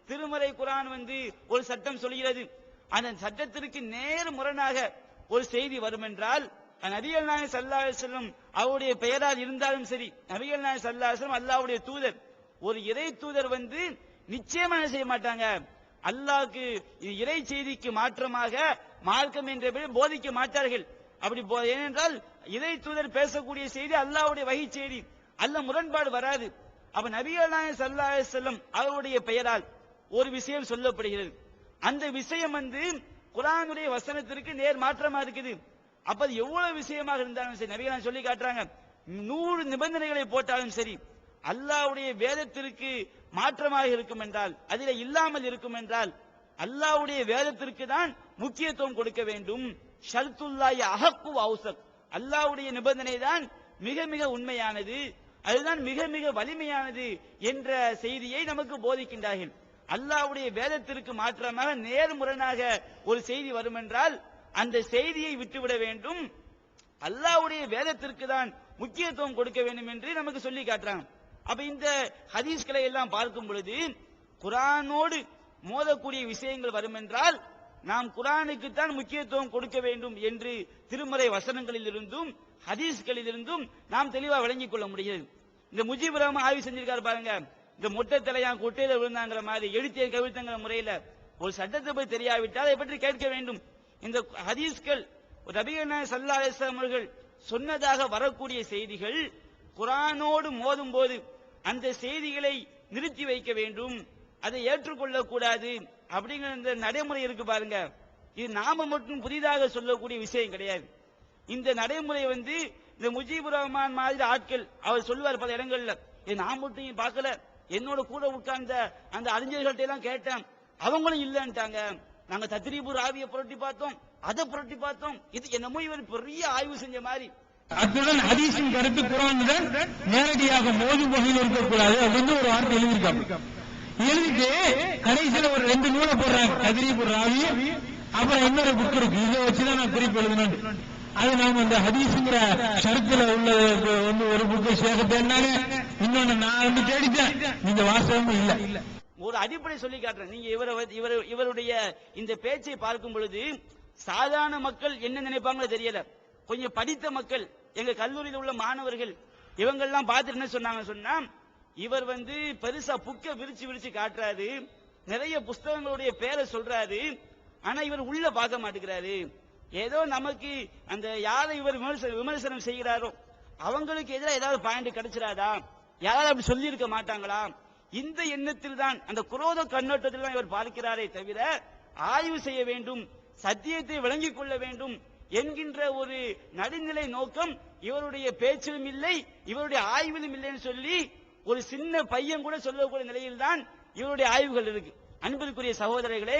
திருமறை குர்ஆன் ஒரு சட்டம் சொல்கிறது, அந்த சட்டத்திற்கு நேர் முரணாக ஒரு செய்தி வரும் என்றால் நபிகள் நாயகம் ஸல்லல்லாஹு அலைஹி வஸல்லம் அவருடைய பெயரால் இருந்தாலும் சரி, நபிகள் நாயகம் ஸல்லல்லாஹு அலைஹி வஸல்லம் அல்லாஹ்வுடைய தூதர், ஒரு இறை தூதர் நிச்சயமாக செய்ய மாட்டாங்க. அல்லாஹ்க்கு இறை செய்திக்கு மாற்றமாக மார்க்கம் என்ற பெயரில் போதிக்க மாட்டார்கள். அப்படி ஏனென்றால் இறை தூதர் பேசக்கூடிய செய்தி அல்லாஹ்வுடைய வஹி செய்தி, அல்லாஹ் முரண்பாடு வராது. அப்ப நபிகள் நாயகம் ஸல்லல்லாஹு அலைஹி வஸல்லம் அவருடைய பெயரால் ஒரு விஷயம் சொல்லப்படுகிறது, அந்த விஷயம் குர்ஆனுடைய வசனத்திற்கு நேர் மாற்றமா இருக்குது. அப்ப அது எவ்வளவு விஷயமாக இருந்தாலும் சரி, நபிகள் சொல்லி காட்டுறாங்க, 100 நிபந்தனைகளை போட்டாலும் சரி, அல்லாஹ்வுடைய வேதத்திற்கு மாற்றமாக இருக்கும் என்றால், அதிலே இல்லாமல் இருக்கும் என்றால், அல்லாஹ்வுடைய வேதத்திற்கு தான் முக்கியத்துவம் கொடுக்க வேண்டும். ஷர்த்துல்லாஹி அஹக்கு வஅவுஸக், அல்லாஹ்வுடைய நிபந்தனை தான் மிக மிக உண்மையானது, அதுதான் மிக மிக வலிமையானது என்ற செய்தியை நமக்கு போதிக்கின்றார்கள். அல்லாஹ்வுடைய வேதத்திற்கு மாற்றமாக நேர்முரணாக ஒரு செய்தி வரும் என்றால் அந்த செய்தியை விட்டுவிட வேண்டும், அல்லாஹ்வுடைய வேதத்திற்கு தான் முக்கியத்துவம் கொடுக்க வேண்டும் என்று நமக்கு சொல்லி காட்டுறாங்க. அப்ப இந்த ஹதீஸ்களை எல்லாம் பார்க்கும் பொழுது குர்ஆனோடு மோதக்கூடிய விஷயங்கள் வரும் என்றால் நாம் குர்ஆனுக்கு தான் முக்கியத்துவம் கொடுக்க வேண்டும் என்று திருமறை வசனங்களில் இருந்தும் ஹதீஸ்களில் இருந்தும் நாம் தெளிவாக விளங்கிக் கொள்ள முடிகிறது. இந்த முஜீபுர் ரஹ்மான் ஆய்வு செஞ்சிருக்காரு பாருங்க, இந்த மொட்டை தலையான் குட்டையில விழுந்தாங்கிற மாதிரி எழுத்திய கவிழ்த்தங்கிற முறையில ஒரு சட்டத்தை போய் தெரியாவிட்டால் அதை பற்றி கேட்க வேண்டும். இந்த ஹதீஸ்கள் நபிகள் நாயகம் ஸல்லல்லாஹு அலைஹி வஸல்லம் அவர்கள் சொன்னதாக வரக்கூடிய செய்திகள் குர்ஆனோடு மோதும் போது அந்த செய்திகளை நிறுத்தி வைக்க வேண்டும், அதை ஏற்றுக்கொள்ளக் கூடாது அப்படிங்கிற இந்த நடைமுறை இருக்கு பாருங்க. இது நாம மட்டும் புதிதாக சொல்லக்கூடிய விஷயம் கிடையாது. இந்த நடைமுறை இந்த முஜீபுர் ரஹ்மான் மாதிரி ஆட்கள் அவர் சொல்லுவார் பல இடங்கள்ல, நான் மட்டும் பார்க்கல, என்னோட கூட உட்கார்ந்த அந்த அறிஞர்கள்ட்ட எல்லாம் கேட்டேன், அவங்களும் இல்லன்ட்டாங்க. நாங்க தத்ரீபு ராவியை புரட்டி பார்த்தோம், அதை புரட்டி பார்த்தோம், இது என்னமோ இவர் பெரிய ஆய்வு செஞ்ச மாதிரி. அத்துடன் ஹதீஸின் கருத்து குர்ஆனுடன் நேரடியாக மோதும் வகையில் இருக்கக்கூடாது அப்படின்னு ஒரு வார்த்தை எழுதியிருக்காங்க. எழுதிட்டு கடைசியில ஒரு 2 நூலை போடுறாங்க, தத்ரீபு ராவி, அப்புறம் இன்னொரு புக் இருக்கு, இதை வச்சுதான் நான் குறிப்பு எழுதணும். அது நாம இந்த ஹதீஸ்ங்கிற ஷரத்துல உள்ள ஒரு புக்கு சேர்க்கத்தேன்னாங்க, இன்னொன்னு நான் தேடிட்டேன், இந்த வாசகமும் இல்ல. ஒரு அடிப்படை சொல்லி காட்டுறேன். நீங்க இவருடைய இந்த பேச்சை பார்க்கும் பொழுது சாதாரண மக்கள் என்ன நினைப்பாங்களோ தெரியல, கொஞ்சம் படித்த மக்கள், எங்க கல்லூரியில் உள்ள மாணவர்கள் இவங்கெல்லாம் பார்த்துட்டு என்ன சொன்னா, இவர் பெருசா புக்க விரிச்சு காட்டுறாரு, நிறைய புஸ்தகங்களுடைய பேரை சொல்றாரு, ஆனா இவர் உள்ள பார்க்க மாட்டேங்கிறாரு. ஏதோ நமக்கு அந்த யாரை இவர் விமர்சனம் செய்கிறாரோ அவங்களுக்கு எதிராக ஏதாவது பாயிண்ட் கிடைச்சிடாதா, யாராவது அப்படி சொல்லி இருக்க மாட்டாங்களா, இந்த எண்ணத்தில் தான், அந்த குரோத கண்ணோட்டத்தில் தான் இவர் பார்க்கிறாரே தவிர ஆய்வு செய்ய வேண்டும், சத்தியத்தை விளங்கிக் கொள்ள வேண்டும் என்கின்ற ஒரு நடுநிலை நோக்கம் இவருடைய பேச்சிலும் இல்லை, இவருடைய ஆய்விலும் இல்லைன்னு சொல்லி ஒரு சின்ன பையன் கூட சொல்லக்கூடிய நிலையில் தான் இவருடைய ஆய்வுகள் இருக்கு. அன்பிற்குரிய சகோதரர்களே,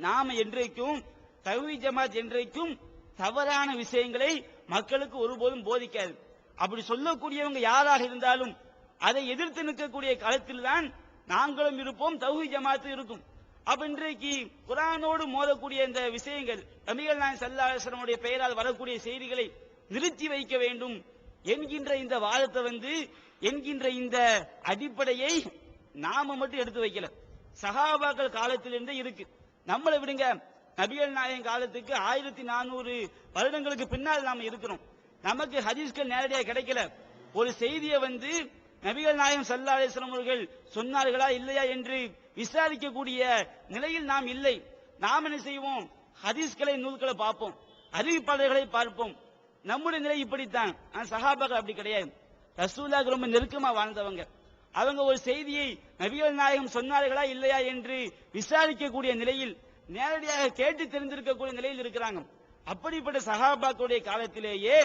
நாம என்றைக்கும் தௌஹீத் ஜமாத் என்றைக்கும் தவறான விஷயங்களை மக்களுக்கு ஒருபோதும் போதிக்காது. அப்படி சொல்லக்கூடியவங்க யாராக இருந்தாலும் அதை எதிர்த்து நிற்கக்கூடிய களத்தில் தான் நாங்களும் இருப்போம், தௌஹீத் ஜமாத் இருக்கும். அப்ப இன்றைக்கு குர்ஆனோடு மோதக்கூடிய இந்த விஷயங்கள், நபிகள் நாயகம் ஸல்லல்லாஹு அலைஹி வஸல்லம் பெயரால் வரக்கூடிய செய்திகளை நிறுத்தி வைக்க வேண்டும் என்கின்ற இந்த வாதத்தை என்கின்ற இந்த அடிப்படையை நாம மட்டும் எடுத்து வைக்கல, சஹாபாக்கள் காலத்திலிருந்தே இருக்கு. நம்மளை விடுங்க, நபிகள் நாயகம் காலத்துக்கு 1400 வருடங்களுக்கு பின்னால் நாம இருக்கிறோம். நமக்கு ஹதீஸ்கள் நேரடியாக கிடைக்கல. ஒரு செய்தியை நபிகள் நாயகம் ஸல்லல்லாஹு அலைஹி வஸல்லம் அவர்கள் சொன்னார்களா இல்லையா என்று விசாரிக்கக்கூடிய நிலையில் நாம் இல்லை. நாம் என்ன செய்வோம், ஹதீஸ்களை நூல்களை பார்ப்போம், அறிவிப்பாளர்களை பார்ப்போம். நம்முடைய நிலை இப்படித்தான். சஹாபாக்கள் அப்படி கிடையாது. ரசூலுல்லாஹ்க்கு ரொம்ப நெருக்கமா வாழ்ந்தவங்க. அவங்க ஒரு செய்தியை நபிகள் நாயகம் சொன்னார்களா இல்லையா என்று விசாரிக்கக்கூடிய நிலையில், நேரடியாக கேட்டு தெரிந்திருக்கக்கூடிய நிலையில் இருக்கிறாங்க. அப்படிப்பட்ட சஹாபாக்களுடைய காலத்திலேயே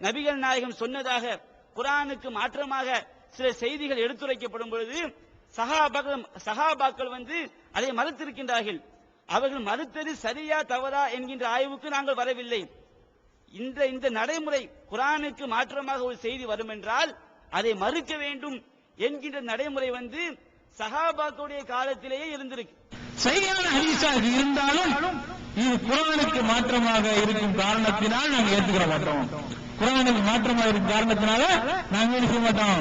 நபிகள் நாயகம் சொன்னதாக குர்ஆனுக்கு மாற்றமாக சில செய்திகள் எடுத்துரைக்கப்படும் பொழுது சஹாபாக்கள் அதை மறுத்திருக்கின்றார்கள். அவர்கள் மறுத்தது சரியா தவறா என்கின்ற ஆய்வுக்கு நாங்கள் வரவில்லை. இந்த நடைமுறை குர்ஆனுக்கு மாற்றமாக ஒரு செய்தி வரும் என்றால் அதை மறுக்க வேண்டும் என்கின்ற நடைமுறை சஹாபாக்களுடைய காலத்திலேயே இருந்திருக்கு. சரியான ஹதீஸாக இருந்தாலும் இது குர்ஆனுக்கு மாற்றமாக இருக்கும் காரணத்தினால் நாங்க ஏத்துக்கிற மாட்டோம். குர்ஆனுக்கு மாற்றமாக இருக்கும் காரணத்தினால நாங்க என்ன செய்ய மாட்டோம்,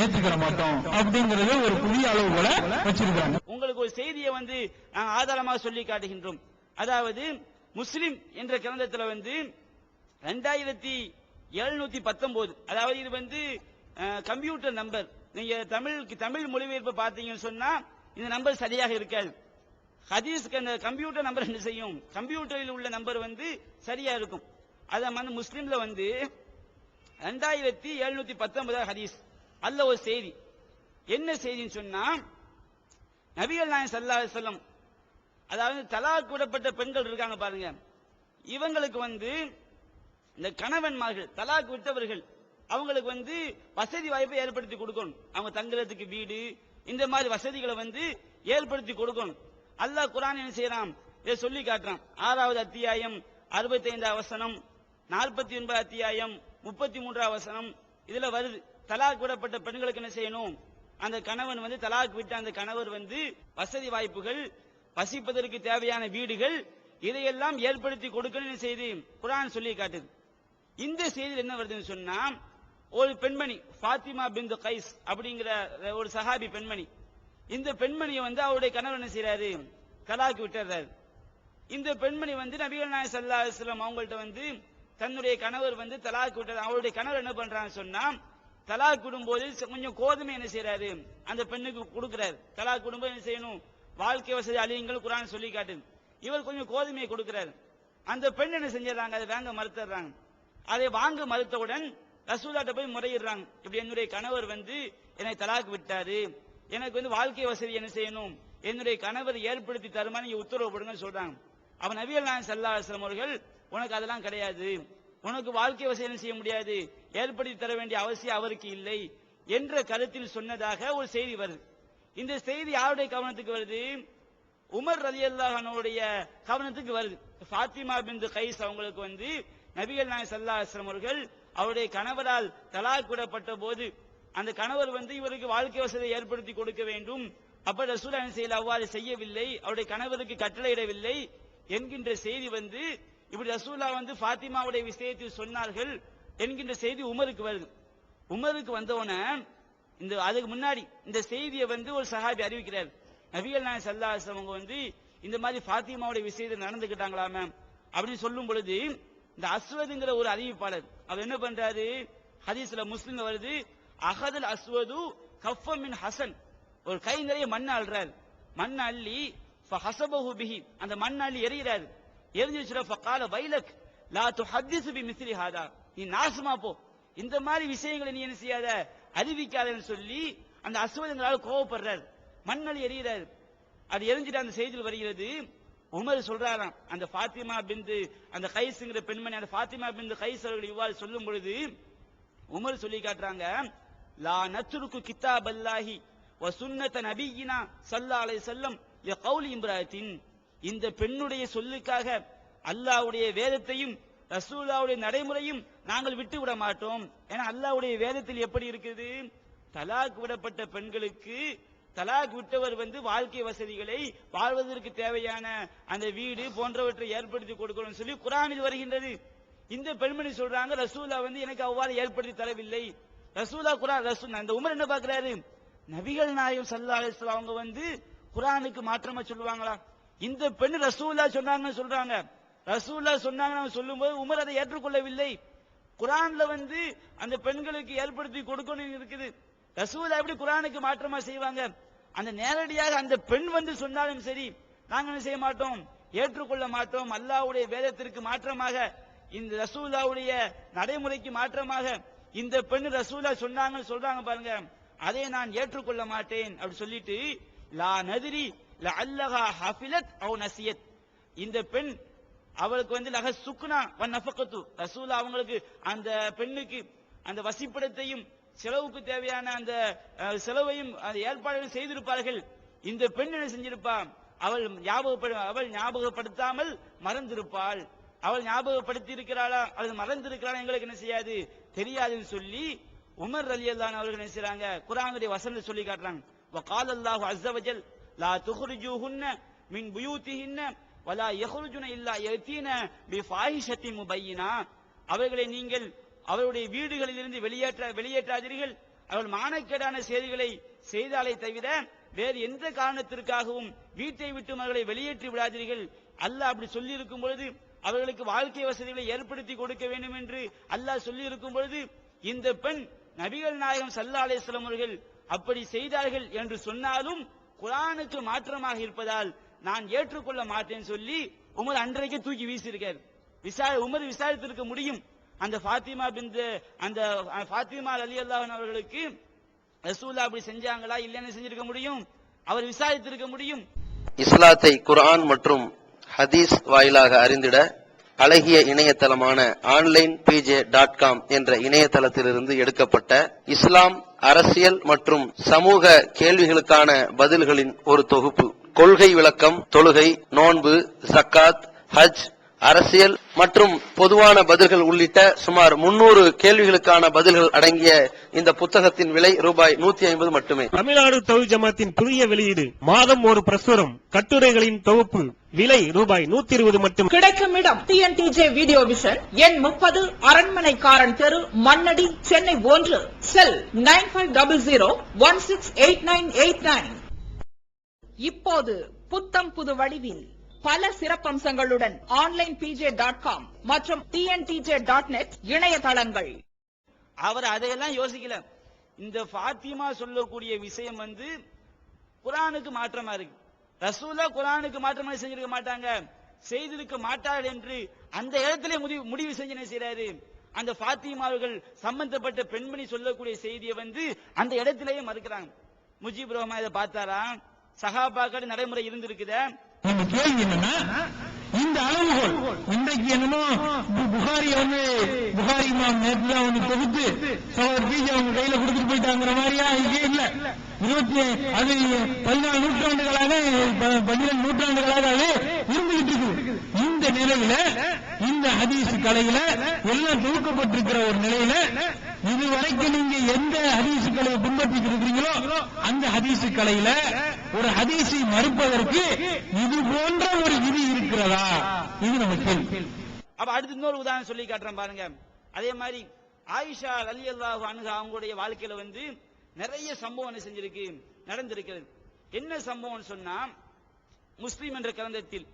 ஏத்துக்கிற மாட்டோம் அப்படிங்கறது ஒரு புதிய அளவுகளை வச்சிருக்காங்க. உங்களுக்கு ஒரு செய்தியை நாங்கள் ஆதாரமாக சொல்லி காட்டுகின்றோம். அதாவது முஸ்லிம் என்ற கிரந்தத்தில் 2719, அதாவது இது கம்ப்யூட்டர் நம்பர். நீங்க தமிழ் மொழிபெயர்ப்பு பார்த்தீங்கன்னு சொன்னா இந்த நம்பர் சரியாக இருக்காது. ஹதீஸ்க்கு அந்த கம்ப்யூட்டர் நம்பர் என்ன செய்யும், கம்ப்யூட்டரில் உள்ள நம்பர் சரியா இருக்கும். அத முஸ்லிம்ல 2719 ஹதீஸ் அல்ல ஒரு செய்தி. என்ன செய்தின்னு சொன்னா, நபிகள் நாயகம் ஸல்லல்லாஹு அலைஹி வஸல்லம், அதாவது தலாக் விடப்பட்ட பெண்கள் இருக்காங்க பாருங்க, இவங்களுக்கு இந்த கணவன்மார்கள் தலாக் விட்டவர்கள் அவங்களுக்கு வசதி வாய்ப்பை ஏற்படுத்தி கொடுக்கணும். அவங்க தங்குறதுக்கு வீடு, இந்த மாதிரி வசதிகளை ஏற்படுத்தி கொடுக்கணும். அல்லாஹ் குர்ஆன் என்ன செய்யறான், இதை சொல்லி காட்டுறான். 6வது அத்தியாயம் 65வது வசனம், 49வது அத்தியாயம் 33வது வசனம், இதுல வருது தலாக் விடப்பட்ட பெண்களுக்கு என்ன செய்யணும், அந்த கணவன் தலாக் விட்ட அந்த கணவர் வசதி வாய்ப்புகள், வசிப்பதற்கு தேவையான வீடுகள், இதையெல்லாம் ஏற்படுத்தி கொடுக்கணும் செய்தி குர்ஆன் சொல்லி காட்டுது. இந்த செய்தியில் என்ன வருதுன்னு சொன்னா, ஒரு பெண்மணி ஃபாத்திமா பின்த் கைஸ் அப்படிங்கிற ஒரு சஹாபி பெண்மணி, இந்த பெண்மணியை அவருடைய கணவர் என்ன செய்யறாரு, தலாக் விட்டுறாரு. இந்த பெண்மணி நபிகள் நாயகம் ஸல்லல்லாஹு அலைஹி வஸல்லம் அவங்கள்ட்ட தன்னுடைய கணவர் தலாக் விட்டார். அவருடைய கணவர் என்ன பண்றாங்க சொன்னா, தலாக் விடும்போது கொஞ்சம் கோதுமை என்ன செய்யறாரு, அந்த பெண்ணுக்கு கொடுக்கிறாரு. தலாக் விடும்போது என்ன செய்யணும், வாழ்க்கை வசதி அழியுங்கள் குர்ஆன் சொல்லி காட்டுது. இவர் கொஞ்சம் கோதுமையை கொடுக்கிறாரு. அந்த பெண் என்ன செஞ்சிடறாங்க, அதை வாங்க மறுத்துறாங்க. அதை வாங்க மறுத்தவுடன் ரசூலாட்ட போய் முறையிடுறாங்க, இப்படி என்னுடைய கணவர் என்னை தலாக் விட்டாரு, எனக்கு வாழ்க்கை வசதி என்ன செய்யணும், என்னுடைய கணவர் ஏற்படுத்தி தருமா, நீங்க உத்தரவு போடுங்க சொல்றாங்க. அவன் நபிகள் நாயகம் ஸல்லல்லாஹு அலைஹி வஸல்லம் அவர்கள், உனக்கு அதெல்லாம் கிடையாது, உனக்கு வாழ்க்கை வசதி என்ன செய்ய முடியாது, ஏற்படுத்தி தர வேண்டிய அவசியம் அவருக்கு இல்லை என்ற கருத்தில் சொன்னதாக ஒரு செய்தி வருது. இந்த செய்தி யாருடைய கவனத்துக்கு வருது, உமர் ரலியல்லாஹு அன்ஹுடைய கவனத்துக்கு வருது. ஃபாத்திமா பின்த் கைஸ் அவங்களுக்கு நபிகள் நாயகம் ஸல்லல்லாஹு அலைஹி வஸல்லம் அவர்கள் அவருடைய கணவரால் தலாக் விடப்பட்ட போது அந்த கணவர் இவருக்கு வாழ்க்கை வசதியை ஏற்படுத்தி கொடுக்க வேண்டும், அப்ப ரசூல் என்ன செய்யல, அவ்வாறு செய்யவில்லை, அவருடைய கணவருக்கு கட்டளையிடவில்லை என்கின்ற செய்தி இப்படி ரசூலா ஃபாத்திமாவுடைய விஷயத்தில் சொன்னார்கள் என்கின்ற செய்தி உமருக்கு வருது. உமருக்கு வந்தவன அதுக்கு முன்னாடி இந்த செய்தியை ஒரு சஹாபி அறிவிக்கிறார். நபிகள் நாயகம் ஸல்லல்லாஹு அலைஹி வஸல்லம் அவங்க இந்த மாதிரி ஃபாத்திமாவுடைய விஷயத்தில் நடந்துக்கிட்டாங்களாமே அப்படின்னு சொல்லும் பொழுது, இந்த அஸ்வதுங்கிற ஒரு அறிவிப்பாளர் அவர் என்ன பண்றாரு, ஹதீஸ்ல முஸ்லிம்ல வருது, அஹதுல் அஸ்வது கஃப மின் ஹசன், ஒரு கை நிறைய மண் அள்ளுறாரு. மண் அள்ளி ஃபஹஸபஹு பிஹி, அந்த மண் அள்ளி எறிகிறாரு. எரிஞ்சிச்சுல ஃபகால வைலக் லா துஹத்திஸு பிமிஸ்லி ஹாதா, நீ நாசமா போ, இந்த மாதிரி விஷயங்களை நீ என்ன செய்யாத, அறிவிக்காதன்னு சொல்லி அந்த அஸ்வதுங்களால கோவப்படுறாரு. மண் அள்ளி எறிகிறாரு. அது எரிஞ்சிட்டு அந்த செய்தியில் வருகிறது, உமர் சொல்றாராம், அந்த ஃபாத்திமா பின்த் அந்த கைஸ்ங்கிற பெண்மணி, அந்த ஃபாத்திமா பின்த் கைஸ் அவர்கள் இவ்வாறு சொல்லும் பொழுது உமர் சொல்லி காட்டுறாங்க, லா நத்ருக்கு கிதாபல்லாஹி வ சுன்னத நபியினா ஸல்லல்லாஹு அலைஹி வஸல்லம் லிகௌலி இம்ராத்தின், இந்த பெண்ணுடைய சொல்லுக்காக அல்லாஹ்வுடைய வேதத்தையும் ரசூலுல்லாஹ்வுடைய நடைமுறையும் நாங்கள் விட்டு விட மாட்டோம். ஏன்னா அல்லாஹ்வுடைய வேதத்தில் எப்படி இருக்குது, தலாக் விடப்பட்ட பெண்களுக்கு தலாக் விட்டவர் வாழ்க்கை வசதிகளை வாழ்வதற்கு தேவையான அந்த வீடு போன்றவற்றை ஏற்படுத்தி கொடுக்கணும் சொல்லி குர்ஆனில் வருகின்றது. இந்த பெண்மணி சொல்றாங்க, ரசூலா எனக்கு அவ்வாறு ஏற்படுத்தி தரவில்லை. ரசூலா குர்ஆன் அந்த உமர் என்ன பார்க்கிறாரு, நபிகள் நாயகம் ஸல்லல்லாஹு அலைஹி வஸல்லம் அவங்க குர்ஆனுக்கு மாற்றமா சொல்லுவாங்களா, இந்த பெண் ரசூலா சொன்னாங்கன்னு சொல்றாங்க. ரசூலா சொன்னாங்கன்னு சொல்லும்போது உமர் அதை ஏற்றுக்கொள்ளவில்லை. குர்ஆன்ல அந்த பெண்களுக்கு ஏற்படுத்தி கொடுக்கணும் இருக்குது, ரசூலா எப்படி குர்ஆனுக்கு மாற்றமா செய்வாங்க? அந்த நேரடியாக அந்த பெண் சொன்னாலும் சரி நாங்க என்ன செய்ய மாட்டோம், ஏற்றுக்கொள்ள மாட்டோம். அல்லாஹ்வுடைய வேதத்திற்கு மாற்றமாக, இந்த ரசூலுல்லாஹ்வுடைய நடைமுறைக்கு மாற்றமாக இந்த பெண் ரசூலா சொன்னாங்கன்னு சொல்றாங்க பாருங்க, அதை நான் ஏற்றுக்கொள்ள மாட்டேன் அப்படி சொல்லிட்டு, லா நதிரி லஅல்லஹா ஹஃபிலத் அவ் நசியத், இந்த பெண் அவளுக்கு லஹ சுக்னா வ நஃபகத்து, ரசூலா அவங்களுக்கு அந்த பெண்ணுக்கு அந்த வசிப்பிடத்தையும் செலவுக்கு தேவையான அந்த செலவையும் ஏற்பாடுகள் செய்திருப்பார்கள். இந்த பெண் என்ன செஞ்சிருப்பா, அவள் ஞாபகப்படுத்தாமல் மறந்திருப்பாள். அவள் ஞாபகப்படுத்தி இருக்கிறாளா அல்லது மறந்திருக்கிறாளா எங்களுக்கு என்ன செய்யாது, தெரியாதுன்னு சொல்லி உமர் ரலியல்லாஹு அன்ஹு அவர்கள் என்ன செய்றாங்க, குர்ஆனுடைய வசனத்தை சொல்லி காட்டுறாங்க. வகால அல்லாஹு அஸ்ஸ வஜல் லா துக்ரிஜூஹுன்ன மின் புயூத்திஹின்ன வலா யஹ்ருஜுன இல்லா யதீன பிஃபாஹிஷத்தி முபையினா, அவர்களை நீங்கள் அவருடைய வீடுகளிலிருந்து வெளியேற்றாதீர்கள், அவர்கள் மானக்கேடான செயல்களை செய்தாலே தவிர வேறு எந்த காரணத்திற்காகவும் வீட்டை விட்டு அவர்களை வெளியேற்றி விடாதீர்கள். அல்லாஹ் அப்படி சொல்லி இருக்கும் பொழுது, அவர்களுக்கு வாழ்க்கை வசதிகளை ஏற்படுத்தி கொடுக்க வேண்டும் என்று அல்லாஹ் சொல்லி இருக்கும் பொழுது, இந்த பெண் நபிகள் நாயகம் ஸல்லல்லாஹு அலைஹி வஸல்லம் அவர்கள் அப்படி செய்தார்கள் என்று சொன்னாலும் குர்ஆனுக்கு மாற்றமாக இருப்பதால் நான் ஏற்றுக்கொள்ள மாட்டேன் சொல்லி உமர் அன்றைக்கு தூக்கி வீசியிருக்கார். உமர் விசாரித்திருக்க முடியும், அந்த ஃபாத்திமா ரலியல்லாஹு அன்ஹா அவர்களுக்கு ரசூலுல்லாஹ் அப்படி செஞ்சாங்களா இல்லைன்னு செஞ்சிருக்க முடியும், அவர் விசாரித்திருக்க முடியும். இஸ்லாத்தை குர்ஆன் மற்றும் ஹதீஸ் வாயிலாக அறிந்திட அழகிய இணையதளமான onlinepj.com என்ற இணையதளத்திலிருந்து எடுக்கப்பட்ட இஸ்லாம், அரசியல் மற்றும் சமூக கேள்விகளுக்கான பதில்களின் ஒரு தொகுப்பு. கொள்கை விளக்கம், தொழுகை, நோன்பு, ஜக்காத், ஹஜ், அரசியல் மற்றும் பொதுவான பதில்கள் உள்ளிட்ட சுமார் 300 கேள்விகளுக்கான பதில்கள் அடங்கிய இந்த புத்தகத்தின் விலை ரூபாய் 150 மட்டுமே. தமிழ்நாடு தௌஹீத் ஜமாத்தின் புதிய வெளியீடு, மாதம் ஒரு பிரசுரம், கட்டுரைகளின் தொகுப்பு, விலை ரூபாய் 120 மட்டும். கிடைக்கும் இடம் TNTJ வீடியோ விஷன், எண் 30, அரண்மனைக்காரன் தெரு, மண்ணடி, சென்னை 1. செல் 9500168989. இப்போது புத்தம் புது வடிவில் பல சிறப்பம்சங்களுடன் onlinepj.com மற்றும் tntj.net இணையதளங்கள். அவர் அதையெல்லாம் யோசிக்கல. இந்த ஃபாத்திமா சொல்லக்கூடிய விஷயம் குர்ஆனுக்கு மாற்றமா இருக்கு. ரசூலுல்லாஹ் குர்ஆனுக்கு மாற்றமா செஞ்சிருக்க மாட்டாங்க, செய்திருக்க மாட்டார்கள் என்று அந்த இடத்திலே முடிவு செஞ்சு என்ன செய்யறாரு, அந்த ஃபாத்திமாவுகள் சம்பந்தப்பட்ட பெண்மணி சொல்லக்கூடிய செய்தியை அந்த இடத்திலேயே மறுக்கிறாங்க. முஜீபுர் ரஹ்மான் இதை பார்த்தாரா, சஹாபாக்கள் நடைமுறை இருந்திருக்குதா? நம்ம கேள்வி என்னன்னா, இந்த அளவுகோல் இன்றைக்கு என்னமோ புகாரி இமாம் நேற்று அவனு தொகுத்து பீஜ அவங்க கையில கொடுத்துட்டு போயிட்டாங்கிற மாதிரியா? இங்கே இல்ல. 14 நூற்றாண்டுகளாக 12 நூற்றாண்டுகளாக இருந்துகிட்டு இருக்குது. இந்த நிலையில, இந்த ஹதீஸ் கலையில எல்லாம் தொகுக்கப்பட்டிருக்கிற ஒரு நிலையில இதுவரைக்கும் நீங்க எந்த ஹதீஸ் கலையை பின்பற்றிட்டு இருக்கிறீங்களோ அந்த ஹதீஸ் கலையில ஒரு ஹதீஸை மறுப்பதற்கு இது போன்ற ஒரு விதி இருக்கிறதா? இது நம்ம கேள்வி. அப்ப அடுத்து இன்னொரு உதாரணம் சொல்லி காட்டுறேன் பாருங்க. அதே மாதிரி ஆயிஷா ரலியல்லாஹு அன்ஹா அவங்களுடைய வாழ்க்கையில நிறைய சம்பவம் செஞ்சிருக்கு, நடந்திருக்கிறது. என்ன சம்பவம் சொன்னா, முஸ்லிம் என்ற கிரந்தத்தில்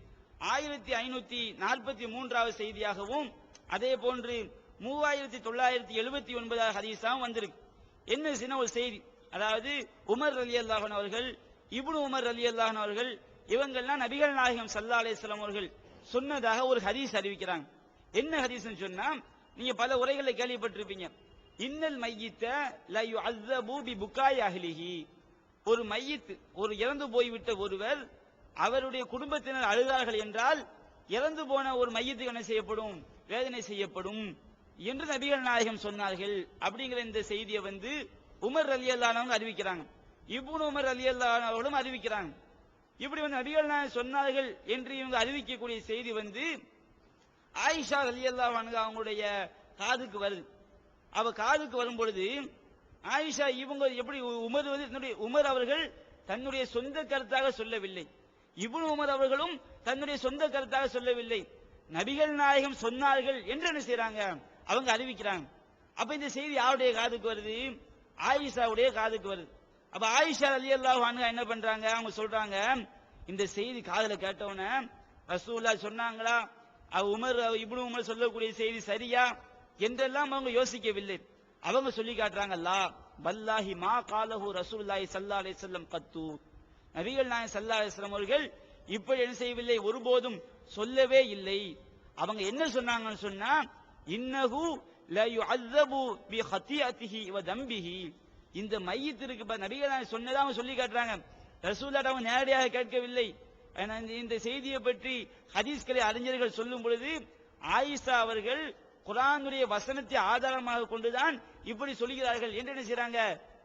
1543வது செய்தியாகவும் அதே போன்று 3979 ஹதீஸாகவும் வந்திருக்கு. என்ன சின்ன ஒரு செய்தி, அதாவது உமர் ரலியல்லாஹு அன்ஹு அவர்கள், இப்னு உமர் ரலியல்லாஹு அன்ஹு அவர்கள், இவங்கெல்லாம் நபிகள் நாயகம் ஸல்லல்லாஹு அலைஹி வஸல்லம் அவர்கள் சொன்னதாக ஒரு ஹதீஸ் அறிவிக்கிறாங்க. என்ன ஹதீஸ்னு சொன்னா, நீங்க பல உரைகளை கேள்விப்பட்டிருப்பீங்க. இன்னல் மையித்த லா யுஅஸ்ஸபு பி புகாய் அஹ்லிஹி, ஒரு மையித், ஒரு இறந்து போய்விட்ட ஒருவர், அவருடைய குடும்பத்தினர் அழுதார்கள் என்றால் இறந்து போன ஒரு மையத்துக்கு என்ன செய்யப்படும், வேதனை செய்யப்படும் என்று நபிகள் நாயகம் சொன்னார்கள். அப்படிங்கிற இந்த செய்தியை உமர் ரலியல்லாஹு அன்ஹு அறிவிக்கிறாங்க, இப்னு உமர் ரலியல்லாஹு அன்ஹு அவர்களும் அறிவிக்கிறாங்க. இப்படி நபிகள் நாயகம் சொன்னார்கள் என்று இவங்க அறிவிக்கக்கூடிய செய்தி ஆயிஷா ரலியல்லாஹு அன்ஹா அவங்களுடைய காதுக்கு வருது. அவ காதுக்கு வரும் பொழுது ஆயிஷா இவங்க எப்படி உமர் அவர்கள் தன்னுடைய சொந்த கருத்தாக சொல்லவில்லை, இப்னு உமர் அவர்களும் தன்னுடைய சொந்த கருத்தாக சொல்லவில்லை, நபிகள் நாயகம் சொன்னார்கள் என்று என்ன செய்யறாங்க, அவங்க அறிவிக்கிறாங்க. அப்ப இந்த செய்தி யாருடைய காதுக்கு வருது, ஆயிஷாவுடைய காதுக்கு வருது. அப்ப ஆயிஷா ரலியல்லாஹு அன்ஹா என்ன பண்றாங்க, அவங்க சொல்றாங்க, இந்த செய்தி காதுல கேட்டவன ரசூலுல்லாஹ் சொன்னாங்களா, உமர் இப்னு உமர் சொல்லக்கூடிய செய்தி சரியா என்றெல்லாம் அவங்க யோசிக்கவில்லை. அவங்க சொல்லி காட்டுறாங்க, லா வல்லாஹி மா காலஹு ரசூலுல்லாஹி ஸல்லல்லாஹு அலைஹி வஸல்லம் கத்து, நபிகள் நாயகம் ஸல்லல்லாஹு அலைஹி வஸல்லம் அவர்கள் இப்படி என்ன செய்யவில்லை, ஒருபோதும் சொல்லவே இல்லை. அவங்க என்ன சொன்னாங்கன்னு சொன்னா, இன்னஹு லா யுஅஸ்ஸபு பி ஹதியதிஹி வ தம்பிஹி, இந்த மையத்திற்கு நபிகள் நாயகம் சொன்னதா அவங்க சொல்லி காட்டுறாங்க. ரசூலுல்லாஹ் அவங்க நேரடியாக கேட்கவில்லை. இந்த செய்தியை பற்றி ஹதீஸ்களை அறிஞர்கள் சொல்லும் பொழுது ஆயிஷா அவர்கள் குர்ஆனுடைய வசனத்தை ஆதாரமாக கொண்டுதான் இப்படி சொல்கிறார்கள் என்று என்ன செய்றாங்க,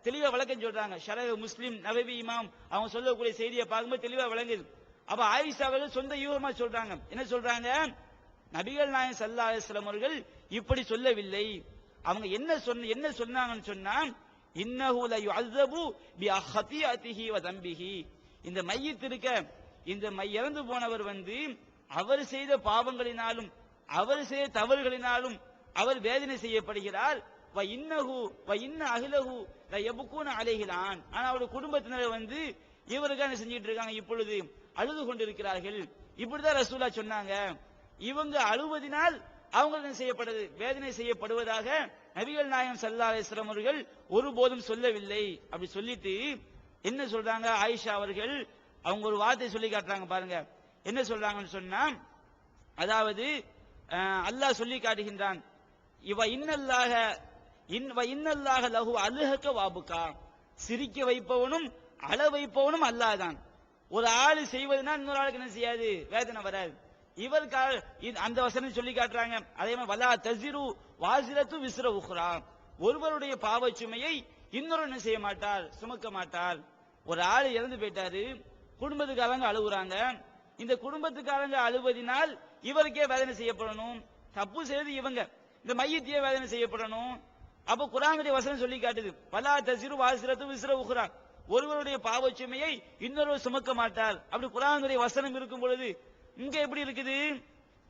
தெளிவா விளக்கம் சொல்றாங்க. ஷரஹ் முஸ்லிம் நவவி இமாம் அவங்க சொல்லக்கூடிய செய்தியை பார்க்கும்போது தெளிவா விளங்குது. அப்ப ஆயிஷா அவர்கள் சொந்த யூகமா சொல்றாங்க, என்ன சொல்றாங்க, நபிகள் நாயகம் ஸல்லல்லாஹு அலைஹி வஸல்லம் அவர்கள் இப்படி சொல்லவில்லை. அவங்க என்ன சொன்னாங்கன்னு சொன்னா, இன்னஹு லா யுஅஸ்ஸபு பி ஹதியதிஹி வ தம்பிஹி, இந்த மையத் இருக்க, இந்த இறந்து போனவர் அவர் செய்த பாவங்களினாலும் அவர் செய்த தவறுகளினாலும் அவர் வேதனை செய்யப்படுகிறார். அலைகிறான். ஆனா அவருடைய குடும்பத்தினர் வந்து இவருக்கான செஞ்சுட்டு இருக்காங்க, இப்பொழுது அழுது கொண்டிருக்கிறார்கள். இப்படிதான் ரசூலா சொன்னாங்க. இவங்க அழுவதினால் அவங்க செய்யப்படுது வேதனை செய்யப்படுவதாக நபிகள் நாயகம் ஸல்லல்லாஹு அலைஹி வஸல்லம் அவர்கள் ஒருபோதும் சொல்லவில்லை. அப்படி சொல்லிட்டு என்ன சொல்றாங்க, ஆயிஷா அவர்கள் அவங்க ஒரு வார்த்தை சொல்லி காட்டுறாங்க பாருங்க. என்ன சொல்றாங்கன்னு சொன்னா, அதாவது அல்லாஹ் சொல்லி காட்டுகின்றான், இன்னல்லாஹ லஹு அல்ஹக வாபுகா, சிரிக்க வைப்பவனும் அழ வைப்பவனும் அல்லாஹ் தான். ஒரு ஆளு செய்வதுனா இன்னொரு ஆளுக்கு என்ன செய்யாது, வேதனை வராது. இவர் அந்த வசனம் சொல்லி காட்டுறாங்க. அதே மாதிரி வலா தஸிரு வாஸிரத்து விஸ்ர உக்ரா, ஒருவருடைய பாவச் சுமையை இன்னொரு என்ன செய்ய மாட்டார், சுமக்க மாட்டார். ஒரு ஆள் இறந்து போயிட்டாரு, குடும்பத்துக்காரங்க அழுகுறாங்க. இந்த குடும்பத்துக்காரங்க அழுவதினால் இவருக்கே வேதனை செய்யப்படணும். தப்பு செய்து இவங்க, இந்த மையத்தையே வேதனை செய்யப்படணும். அப்ப குர்ஆனுடைய வசனம் சொல்லி காட்டுது, வலா தஸிரு வாஸிரத்து விஸ்ர உக்ரா, ஒருவருடைய பாவச் சுமையை இன்னொருவர் சுமக்க மாட்டார். அப்படி குர்ஆனுடைய வசனம் இருக்கும் பொழுது இங்க எப்படி இருக்குது,